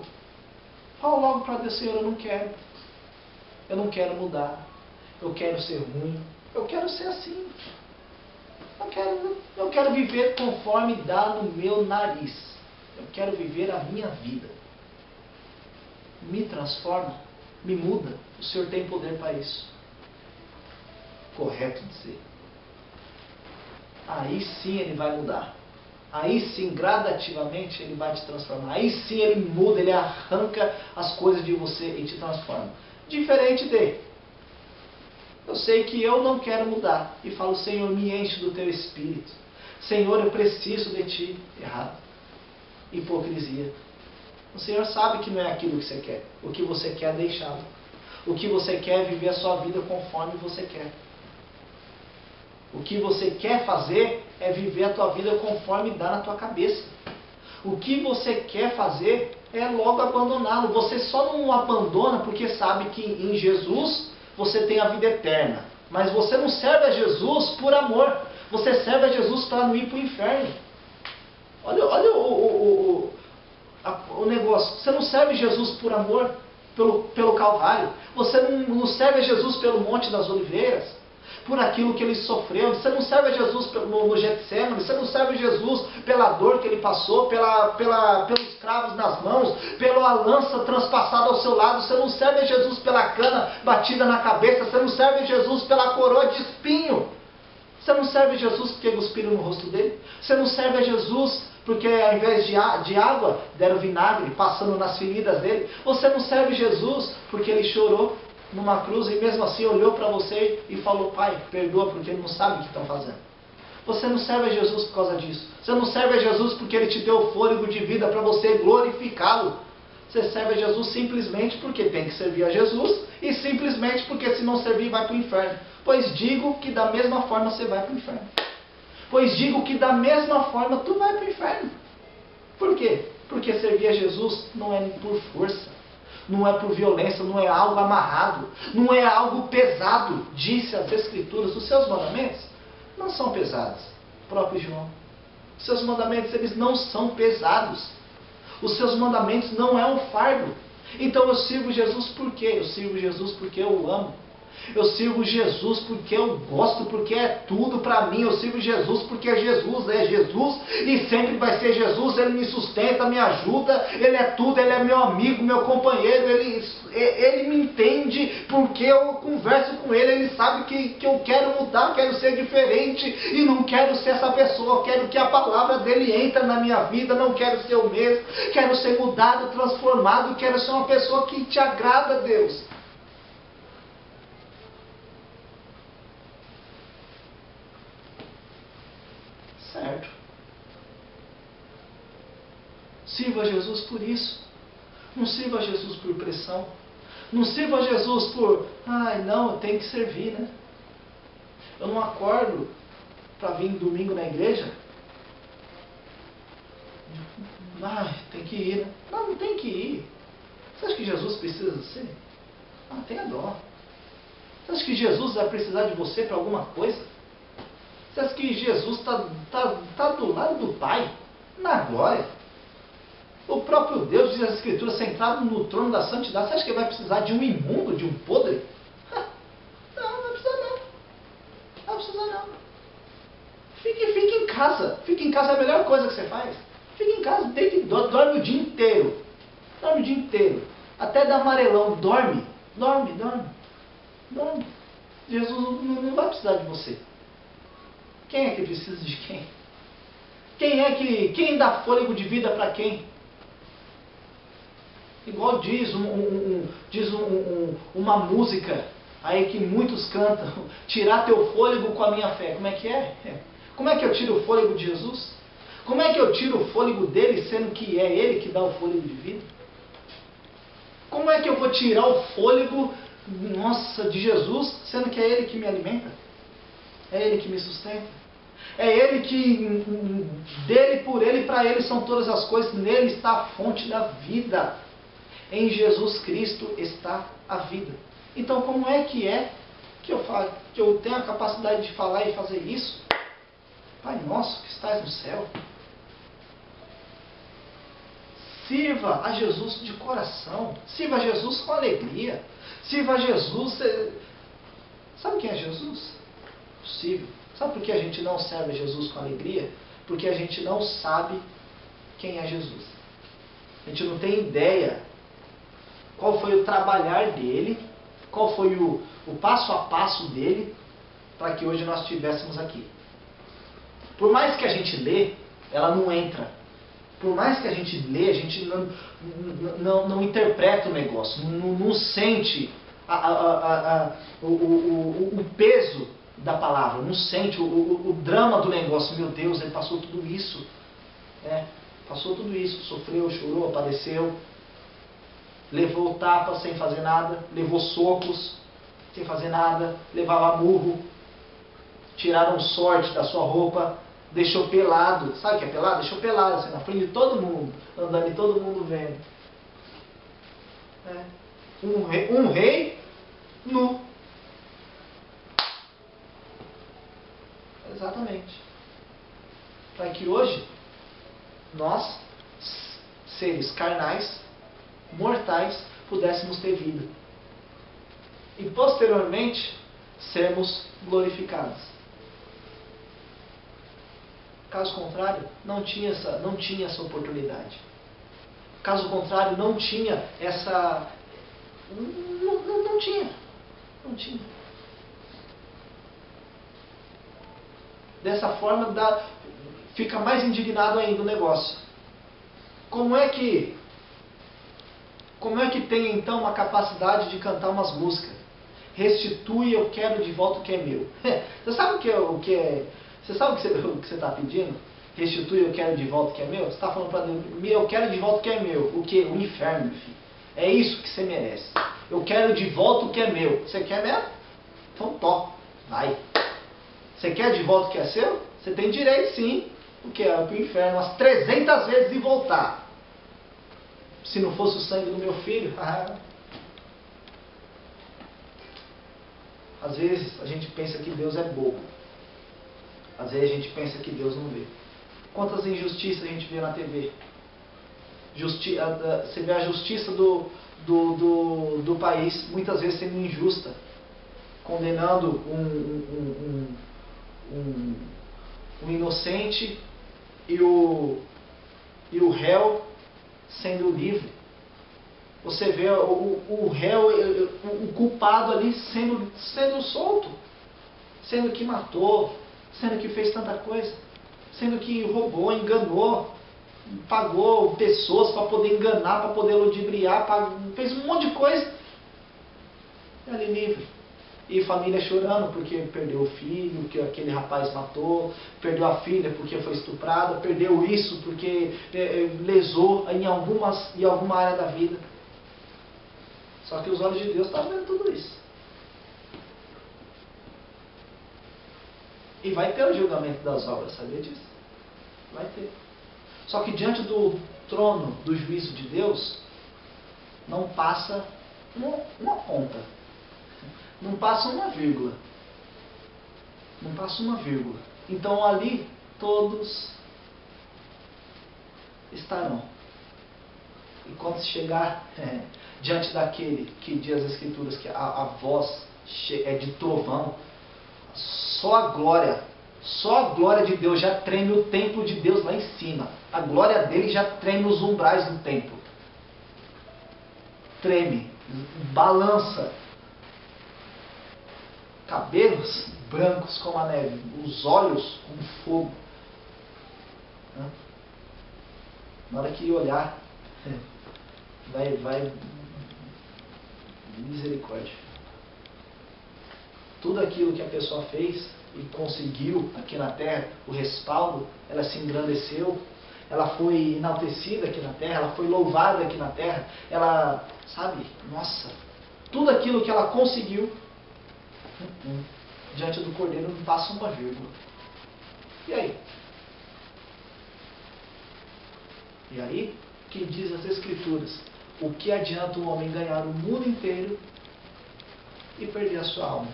Fala logo para Deus: Senhor, eu não quero. Eu não quero mudar. Eu quero ser ruim. Eu quero ser assim. Eu quero viver conforme dá no meu nariz. Eu quero viver a minha vida. Me transforma, me muda. O Senhor tem poder para isso. Correto dizer. Aí sim Ele vai mudar. Aí sim, gradativamente, Ele vai te transformar. Aí sim Ele muda, Ele arranca as coisas de você e te transforma. Diferente de: eu sei que eu não quero mudar. E falo: Senhor, me enche do Teu Espírito. Senhor, eu preciso de Ti. Errado. Hipocrisia. O Senhor sabe que não é aquilo que você quer. O que você quer é deixá-lo. O que você quer é viver a sua vida conforme você quer. O que você quer fazer é viver a tua vida conforme dá na tua cabeça. O que você quer fazer é logo abandoná-lo. Você só não o abandona porque sabe que em Jesus você tem a vida eterna. Mas você não serve a Jesus por amor. Você serve a Jesus para não ir para o inferno. Olha o negócio. Você não serve Jesus por amor pelo Calvário. Você não serve a Jesus pelo Monte das Oliveiras, por aquilo que Ele sofreu. Você não serve a Jesus no Getsemane. Você não serve a Jesus pela dor que Ele passou, pelos cravos nas mãos, pela lança transpassada ao seu lado. Você não serve a Jesus pela cana batida na cabeça. Você não serve a Jesus pela coroa de espinho. Você não serve a Jesus porque cuspiram no rosto dele. Você não serve a Jesus porque ao invés de água deram vinagre passando nas feridas dele. Você não serve Jesus porque Ele chorou numa cruz e mesmo assim olhou para você e falou: Pai, perdoa, porque Ele não sabe o que estão fazendo. Você não serve a Jesus por causa disso. Você não serve a Jesus porque Ele te deu o fôlego de vida para você glorificá-lo. Você serve a Jesus simplesmente porque tem que servir a Jesus e simplesmente porque se não servir vai para o inferno. Pois digo que da mesma forma você vai para o inferno. Pois digo que da mesma forma tu vai para o inferno. Por quê? Porque servir a Jesus não é por força. Não é por violência, não é algo amarrado, não é algo pesado. Disse as Escrituras: os seus mandamentos não são pesados. O próprio João. Os seus mandamentos, eles não são pesados. Os seus mandamentos não é um fardo. Então eu sirvo Jesus por quê? Eu sirvo Jesus porque eu o amo. Eu sirvo Jesus porque eu gosto, porque é tudo para mim. Eu sirvo Jesus porque Jesus é Jesus e sempre vai ser Jesus. Ele me sustenta, me ajuda, Ele é tudo, Ele é meu amigo, meu companheiro. Ele me entende porque eu converso com Ele. Ele sabe que eu quero mudar, quero ser diferente e não quero ser essa pessoa. Eu quero que a palavra dEle entre na minha vida, não quero ser o mesmo. Quero ser mudado, transformado, quero ser uma pessoa que te agrada, Deus. Certo? Sirva a Jesus por isso. Não sirva a Jesus por pressão. Não sirva a Jesus por: ai não, eu tenho que servir, né? Eu não acordo para vir domingo na igreja. Ai, tem que ir, né? Não tem que ir. Você acha que Jesus precisa de você? Ah, tenha dó. Você acha que Jesus vai precisar de você para alguma coisa? Você acha que Jesus está do lado do Pai, na glória? O próprio Deus, diz as Escrituras, sentado no trono da santidade. Você acha que ele vai precisar de um imundo, de um podre? Não, não vai precisar não. Não vai precisar não. Fique em casa. Fique em casa é a melhor coisa que você faz. Fique em casa, deite, dorme o dia inteiro. Dorme o dia inteiro. Até dar amarelão. Dorme. Jesus não vai precisar de você. Quem é que precisa de quem? Quem dá fôlego de vida para quem? Igual diz uma música aí que muitos cantam, tirar teu fôlego com a minha fé. Como é que é? Como é que eu tiro o fôlego de Jesus? Como é que eu tiro o fôlego dele, sendo que é ele que dá o fôlego de vida? Como é que eu vou tirar o fôlego, de Jesus, sendo que é ele que me alimenta? É ele que me sustenta? É ele que, dele, por ele, para ele são todas as coisas, nele está a fonte da vida. Em Jesus Cristo está a vida. Então, como é que eu tenho a capacidade de falar e fazer isso? Pai nosso que estás no céu. Sirva a Jesus de coração. Sirva a Jesus com alegria. Sirva a Jesus. Sabe quem é Jesus? Possível. Sabe por que a gente não serve a Jesus com alegria? Porque a gente não sabe quem é Jesus. A gente não tem ideia qual foi o trabalhar dele, qual foi o passo a passo dele, para que hoje nós estivéssemos aqui. Por mais que a gente lê, ela não entra. Por mais que a gente lê, a gente não interpreta o negócio, não sente o peso da palavra, não sente o drama do negócio. Meu Deus, ele passou tudo isso. Passou tudo isso, sofreu, chorou, padeceu, levou tapas sem fazer nada, levou socos sem fazer nada, levava murro, tiraram sorte da sua roupa, deixou pelado. Sabe o que é pelado? Deixou pelado, assim, na frente de todo mundo, andando e todo mundo vendo. Um rei nu. Exatamente. Para que hoje nós, seres carnais, mortais, pudéssemos ter vida. E posteriormente sermos glorificados. Caso contrário, não tinha essa oportunidade. Caso contrário, não tinha essa... Não tinha. Dessa forma, fica mais indignado ainda o negócio. Como é que tem então uma capacidade de cantar umas músicas? Restitui, eu quero de volta o que é meu. Você sabe o que é? Você sabe o que você está pedindo? Restitui, eu quero de volta o que é meu? Você está falando para Deus, eu quero de volta o que é meu. O que? O inferno, meu filho. É isso que você merece. Eu quero de volta o que é meu. Você quer mesmo? Então top, vai. Você quer de volta o que é seu? Você tem direito sim. O que é? O inferno, umas 300 vezes e voltar. Se não fosse o sangue do meu filho. Às vezes a gente pensa que Deus é bobo. Às vezes a gente pensa que Deus não vê. Quantas injustiças a gente vê na TV? Você vê a justiça do país muitas vezes sendo injusta, condenando um inocente e o réu sendo livre. Você vê o réu, o culpado ali sendo solto, sendo que matou, sendo que fez tanta coisa, sendo que roubou, enganou, pagou pessoas para poder enganar, para poder ludibriar, fez um monte de coisa. E ali livre. E família chorando porque perdeu o filho, que aquele rapaz matou, perdeu a filha porque foi estuprada, perdeu isso porque lesou em alguma área da vida. Só que os olhos de Deus estão vendo tudo isso. E vai ter o julgamento das obras, sabia disso? Vai ter. Só que diante do trono do juízo de Deus, não passa uma ponta. Não passa uma vírgula. Não passa uma vírgula. Então ali todos estarão. E quando se chegar diante daquele que diz as Escrituras que a voz é de trovão, só a glória de Deus já treme o templo de Deus lá em cima. A glória dele já treme os umbrais do templo. Treme, balança. Cabelos brancos como a neve, os olhos como fogo. Na hora que olhar, vai misericórdia. Tudo aquilo que a pessoa fez e conseguiu aqui na terra, o respaldo, ela se engrandeceu, ela foi enaltecida aqui na terra, ela foi louvada aqui na terra, ela, sabe, nossa, tudo aquilo que ela conseguiu, diante do Cordeiro não passa uma vírgula. E aí? E aí, que diz as Escrituras? O que adianta o homem ganhar o mundo inteiro e perder a sua alma?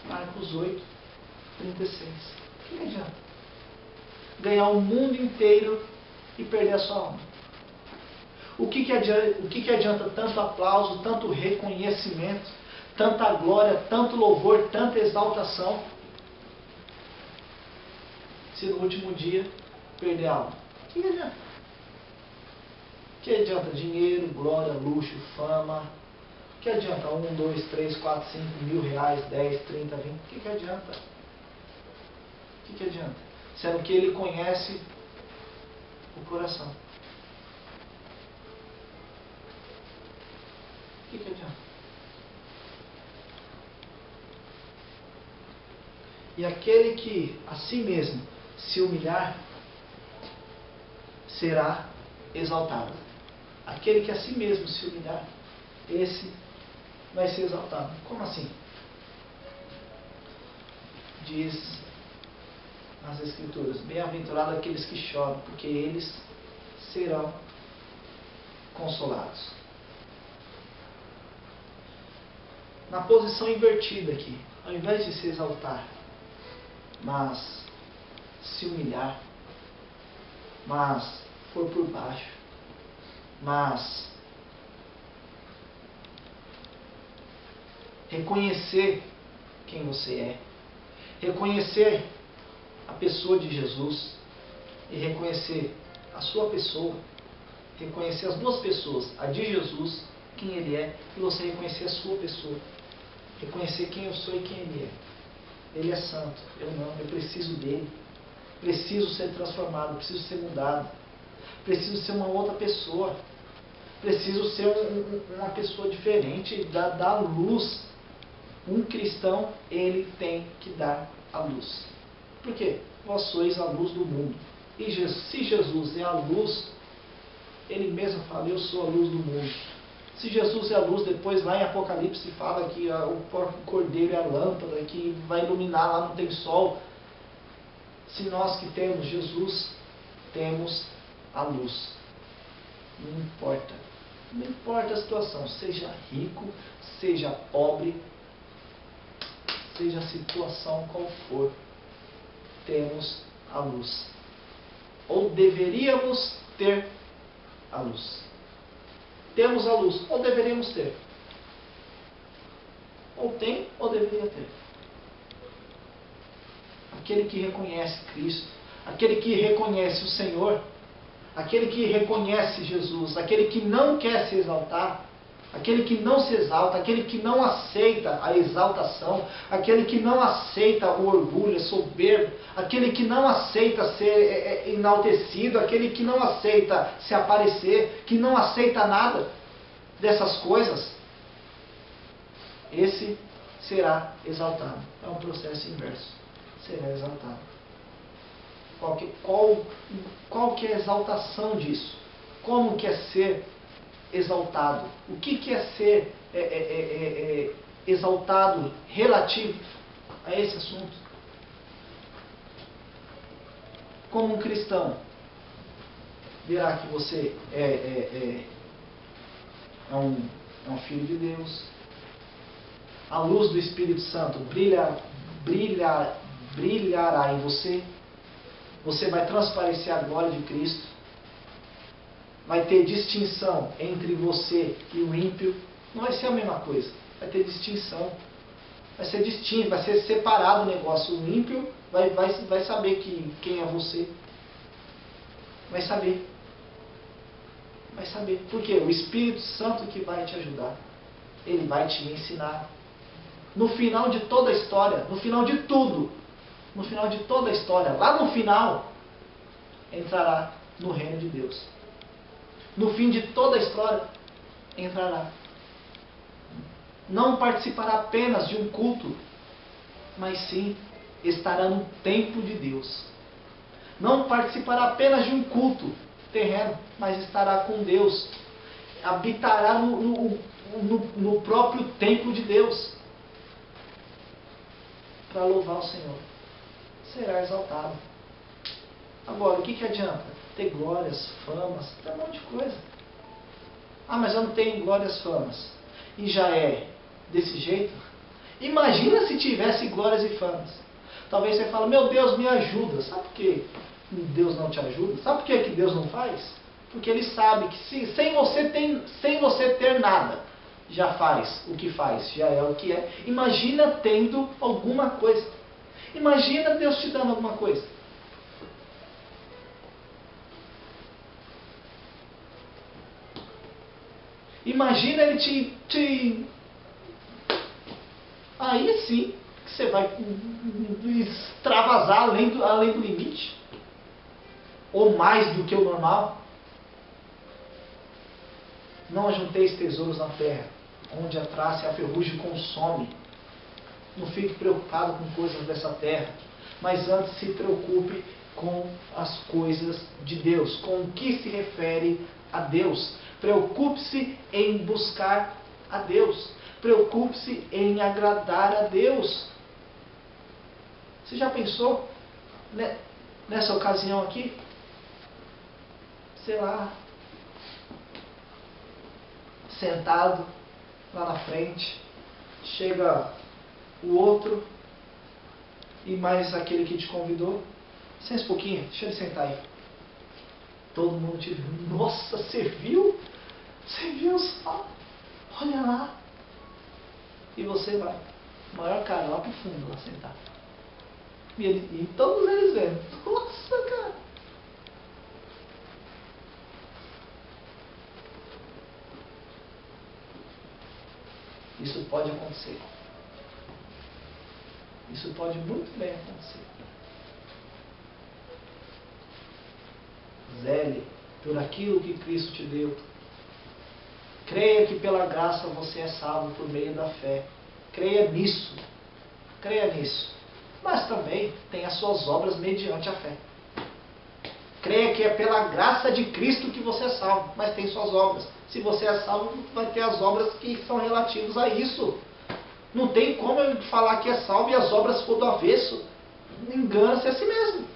Marcos 8, 36. O que adianta? Ganhar o mundo inteiro e perder a sua alma. O que adianta tanto aplauso, tanto reconhecimento, tanta glória, tanto louvor, tanta exaltação, se no último dia perder a alma? O que adianta? O que adianta dinheiro, glória, luxo, fama? O que adianta 1, 2, 3, 4, 5 mil reais, 10, 30, 20? O que adianta? O que adianta? Sendo que ele conhece o coração. O que adianta? E aquele que a si mesmo se humilhar será exaltado. Aquele que a si mesmo se humilhar, esse vai ser exaltado. Como assim? Diz nas Escrituras: bem-aventurados aqueles que choram, porque eles serão consolados. Na posição invertida aqui, ao invés de se exaltar, mas se humilhar, mas for por baixo, mas reconhecer quem você é, reconhecer a pessoa de Jesus e reconhecer a sua pessoa, reconhecer as duas pessoas, a de Jesus, quem Ele é, e você reconhecer a sua pessoa, reconhecer quem eu sou e quem Ele é. Ele é santo, eu não, eu preciso dele, preciso ser transformado, preciso ser mudado, preciso ser uma outra pessoa, preciso ser uma pessoa diferente, dar luz. Um cristão, ele tem que dar a luz. Por quê? Vós sois a luz do mundo. E se Jesus é a luz, ele mesmo fala: eu sou a luz do mundo. Se Jesus é a luz, depois lá em Apocalipse fala que o próprio Cordeiro é a lâmpada, que vai iluminar, lá não tem sol. Se nós que temos Jesus, temos a luz. Não importa. Não importa a situação, seja rico, seja pobre, seja a situação qual for, temos a luz. Ou deveríamos ter a luz. Temos a luz, ou deveríamos ter. Ou tem, ou deveria ter. Aquele que reconhece Cristo, aquele que reconhece o Senhor, aquele que reconhece Jesus, aquele que não quer se exaltar, aquele que não se exalta, aquele que não aceita a exaltação, aquele que não aceita o orgulho, a soberba, aquele que não aceita ser enaltecido, aquele que não aceita se aparecer, que não aceita nada dessas coisas, esse será exaltado. É um processo inverso. Será exaltado. Qual que é a exaltação disso? Como que é ser exaltado? O que é ser exaltado relativo a esse assunto? Como um cristão verá que você é um filho de Deus, a luz do Espírito Santo brilhará em você, você vai transparecer a glória de Cristo. vai ter distinção entre você e o ímpio. Não vai ser a mesma coisa. Vai ter distinção. Vai ser distinto, vai ser separado o negócio. O ímpio vai saber quem é você. Vai saber. Vai saber. Por quê? O Espírito Santo que vai te ajudar. Ele vai te ensinar. No final de toda a história, no final de tudo, no final de toda a história, lá no final, entrará no reino de Deus. No fim de toda a história, entrará. Não participará apenas de um culto, mas sim estará no templo de Deus. Não participará apenas de um culto terreno, mas estará com Deus. Habitará no próprio templo de Deus. Para louvar o Senhor. Será exaltado. Agora, o que adianta? Ter glórias, famas, tem um monte de coisa. Ah, mas eu não tenho glórias, famas. E já é desse jeito? Imagina se tivesse glórias e famas. Talvez você fale, meu Deus, me ajuda. Sabe por que Deus não te ajuda? Sabe por que Deus não faz? Porque Ele sabe que sem você ter nada, já faz o que faz, já é o que é. Imagina tendo alguma coisa. Imagina Deus te dando alguma coisa. Imagina Ele te... Aí sim, que você vai extravasar além do limite. Ou mais do que o normal. Não ajunteis tesouros na terra, onde a traça e a ferrugem consome. Não fique preocupado com coisas dessa terra, mas antes se preocupe com as coisas de Deus, com o que se refere a Deus. Preocupe-se em buscar a Deus. Preocupe-se em agradar a Deus. Você já pensou nessa ocasião aqui? Sei lá, sentado lá na frente, chega o outro e mais aquele que te convidou. Licença um pouquinho, deixa ele sentar aí. Todo mundo te viu. Nossa, você viu? Você viu só? Olha lá. E você vai. Maior cara lá pro fundo, lá sentado. E todos eles vendo. Nossa, cara. Isso pode acontecer. Isso pode muito bem acontecer. Zele por aquilo que Cristo te deu. Creia que pela graça você é salvo por meio da fé. Creia nisso. Creia nisso. Mas também tem as suas obras mediante a fé. Creia que é pela graça de Cristo que você é salvo, mas tem suas obras. Se você é salvo, vai ter as obras que são relativas a isso. Não tem como eu falar que é salvo e as obras for do avesso. Engana-se a si mesmo.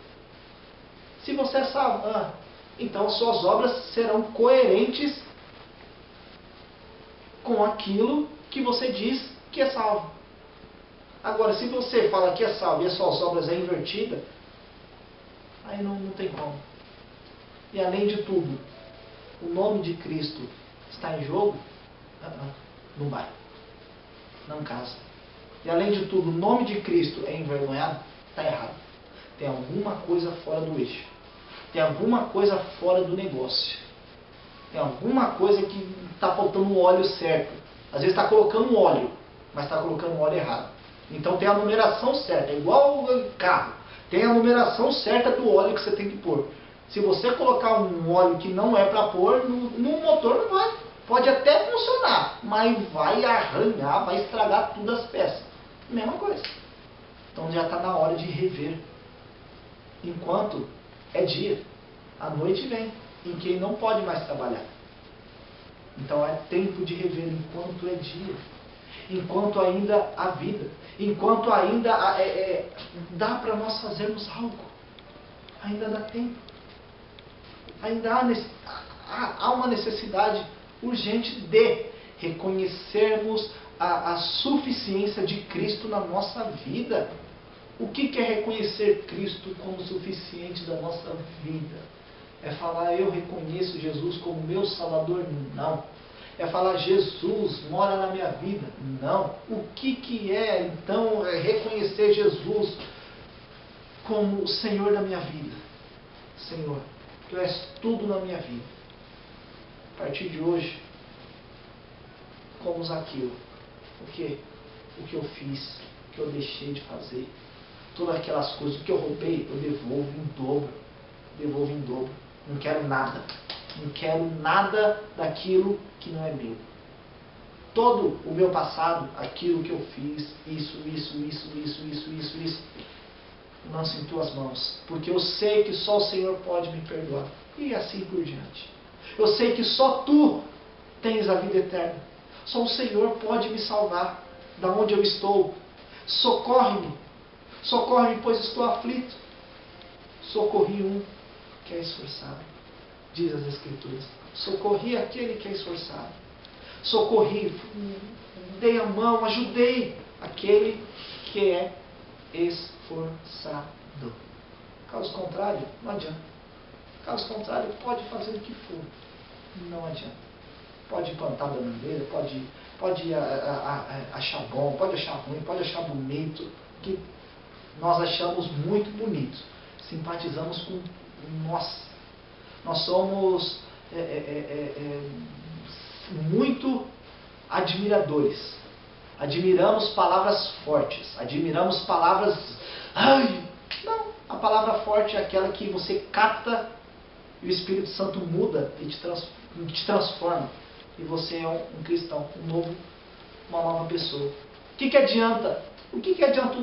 Se você é salvo, então as suas obras serão coerentes com aquilo que você diz que é salvo. Agora, se você fala que é salvo e as suas obras é invertida, aí não tem como. E além de tudo, o nome de Cristo está em jogo, não vai. Não casa. E além de tudo, o nome de Cristo é envergonhado, está errado. Tem alguma coisa fora do eixo. Tem alguma coisa fora do negócio. Tem alguma coisa que está faltando o óleo certo. Às vezes está colocando óleo, mas está colocando o óleo errado. Então tem a numeração certa, é igual o carro. Tem a numeração certa do óleo que você tem que pôr. Se você colocar um óleo que não é para pôr, no motor não vai. Pode até funcionar, mas vai arranhar, vai estragar todas as peças. Mesma coisa. Então já está na hora de rever. Enquanto é dia, a noite vem, em que ele não pode mais trabalhar. Então é tempo de rever enquanto é dia. Enquanto ainda há vida. Enquanto ainda dá para nós fazermos algo. Ainda dá tempo. Ainda há uma necessidade urgente de reconhecermos a suficiência de Cristo na nossa vida. O que é reconhecer Cristo como suficiente da nossa vida? É falar, eu reconheço Jesus como meu Salvador? Não. É falar, Jesus mora na minha vida? Não. O que é, então, reconhecer Jesus como o Senhor da minha vida? Senhor, Tu és tudo na minha vida. A partir de hoje, como Zaqueu, o que eu fiz, o que eu deixei de fazer, todas aquelas coisas, o que eu roubei, eu devolvo em dobro. Devolvo em dobro. Não quero nada. Não quero nada daquilo que não é meu. Todo o meu passado, aquilo que eu fiz, isso, lanço em Tuas mãos. Porque eu sei que só o Senhor pode me perdoar. E assim por diante. Eu sei que só Tu tens a vida eterna. Só o Senhor pode me salvar da onde eu estou. Socorre-me. Socorre-me, pois estou aflito. Socorri um que é esforçado. Diz as Escrituras. Socorri aquele que é esforçado. Socorri, dei a mão, ajudei aquele que é esforçado. Caso contrário, não adianta. Caso contrário, pode fazer o que for. Não adianta. Pode plantar bananeira, pode achar bom, pode achar ruim, pode achar bonito, que nós achamos muito bonito. Simpatizamos com nós. Nós somos muito admiradores. Admiramos palavras fortes. Admiramos palavras... Ai! Não, a palavra forte é aquela que você capta e o Espírito Santo muda e te transforma. E você é um cristão, uma nova pessoa. O que adianta? O que adianta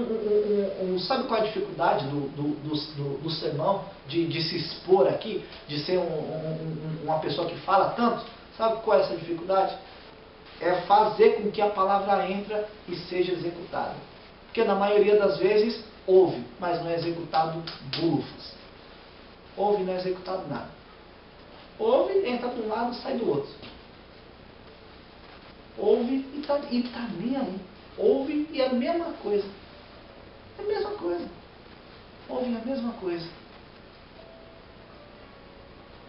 sabe qual é a dificuldade do sermão, de se expor aqui, de ser uma pessoa que fala tanto? Sabe qual é essa dificuldade? É fazer com que a palavra entre e seja executada. Porque na maioria das vezes ouve, mas não é executado bulufas. Ouve e não é executado nada. Ouve, entra de um lado e sai do outro. Ouve e está nem aí. Ouve e é a mesma coisa. É a mesma coisa. Ouve a mesma coisa.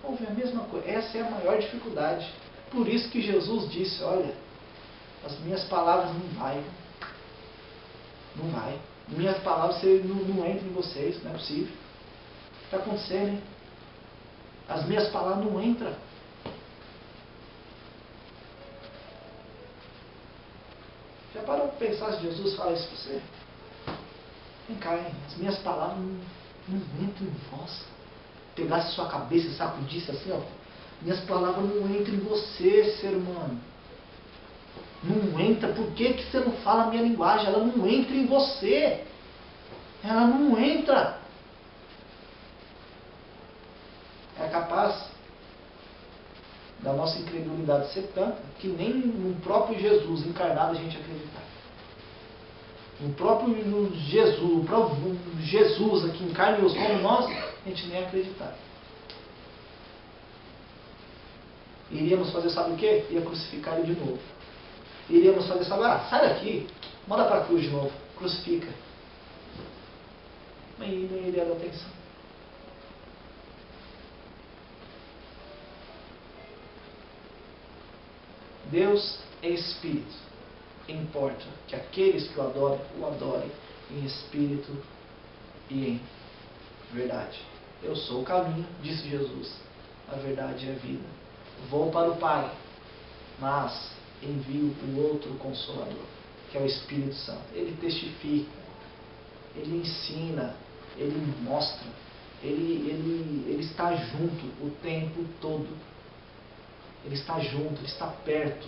Ouve a mesma coisa. Essa é a maior dificuldade. Por isso que Jesus disse, olha, as minhas palavras não vai. Não vai. Minhas palavras não entram em vocês, não é possível. Está acontecendo, hein? As minhas palavras não entram. Já parou para pensar se Jesus fala isso para você? Vem cá, hein? As minhas palavras não entram em vós. Pegasse sua cabeça e sacudisse assim, ó. Minhas palavras não entram em você, ser humano. Não entra. Por que você não fala a minha linguagem? Ela não entra em você. Ela não entra. É capaz da nossa incredulidade ser tanta que nem no próprio Jesus encarnado a gente acreditar. No próprio Jesus aqui em carne e osso como nós, a gente nem acreditar. Iríamos fazer, sabe o quê? Ia crucificar ele de novo. Iríamos fazer, sabe, sai daqui, manda para a cruz de novo, crucifica. Mas não iria dar atenção. Deus é Espírito. Importa que aqueles que o adorem em Espírito e em verdade. Eu sou o caminho, disse Jesus. A verdade é a vida. Vou para o Pai, mas envio o outro Consolador, que é o Espírito Santo. Ele testifica, ele ensina, ele mostra, ele está junto o tempo todo. Ele está junto, ele está perto.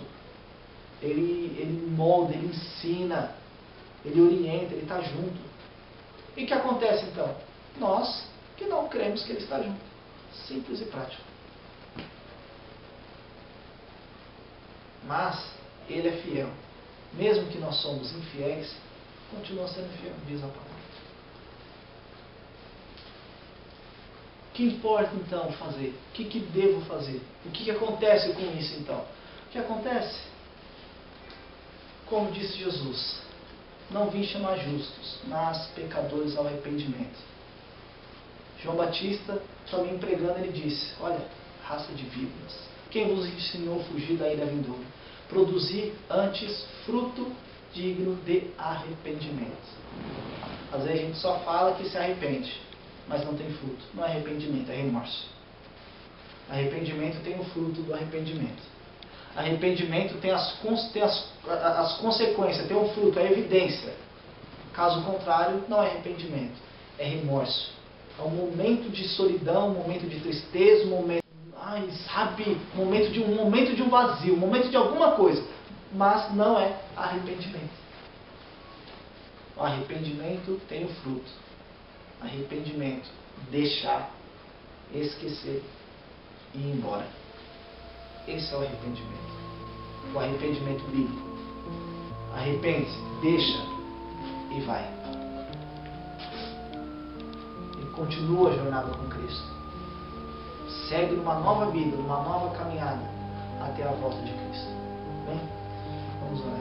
Ele molda, ele ensina, ele orienta, ele está junto. E o que acontece então? Nós que não cremos que ele está junto. Simples e prático. Mas ele é fiel. Mesmo que nós somos infiéis, continua sendo fiel, diz a palavra. O que importa então fazer? O que devo fazer? O que acontece com isso então? O que acontece? Como disse Jesus, não vim chamar justos, mas pecadores ao arrependimento. João Batista, também pregando, ele disse: olha, raça de víboras, quem vos ensinou a fugir da ira vindoura? Produzir antes fruto digno de arrependimento. Às vezes a gente só fala que se arrepende, mas não tem fruto. Não é arrependimento, é remorso. Arrependimento tem o fruto do arrependimento. Arrependimento tem as consequências, tem o fruto, a evidência. Caso contrário, não é arrependimento, é remorso. É um momento de solidão, um momento de tristeza, um momento, um momento de um vazio, um momento de alguma coisa, mas não é arrependimento. O arrependimento tem o fruto. Arrependimento, deixar, esquecer e ir embora. Esse é o arrependimento. O arrependimento bíblico. Arrepende-se, deixa e vai. E continua a jornada com Cristo. Segue numa nova vida, numa nova caminhada até a volta de Cristo. Bem? Vamos orar.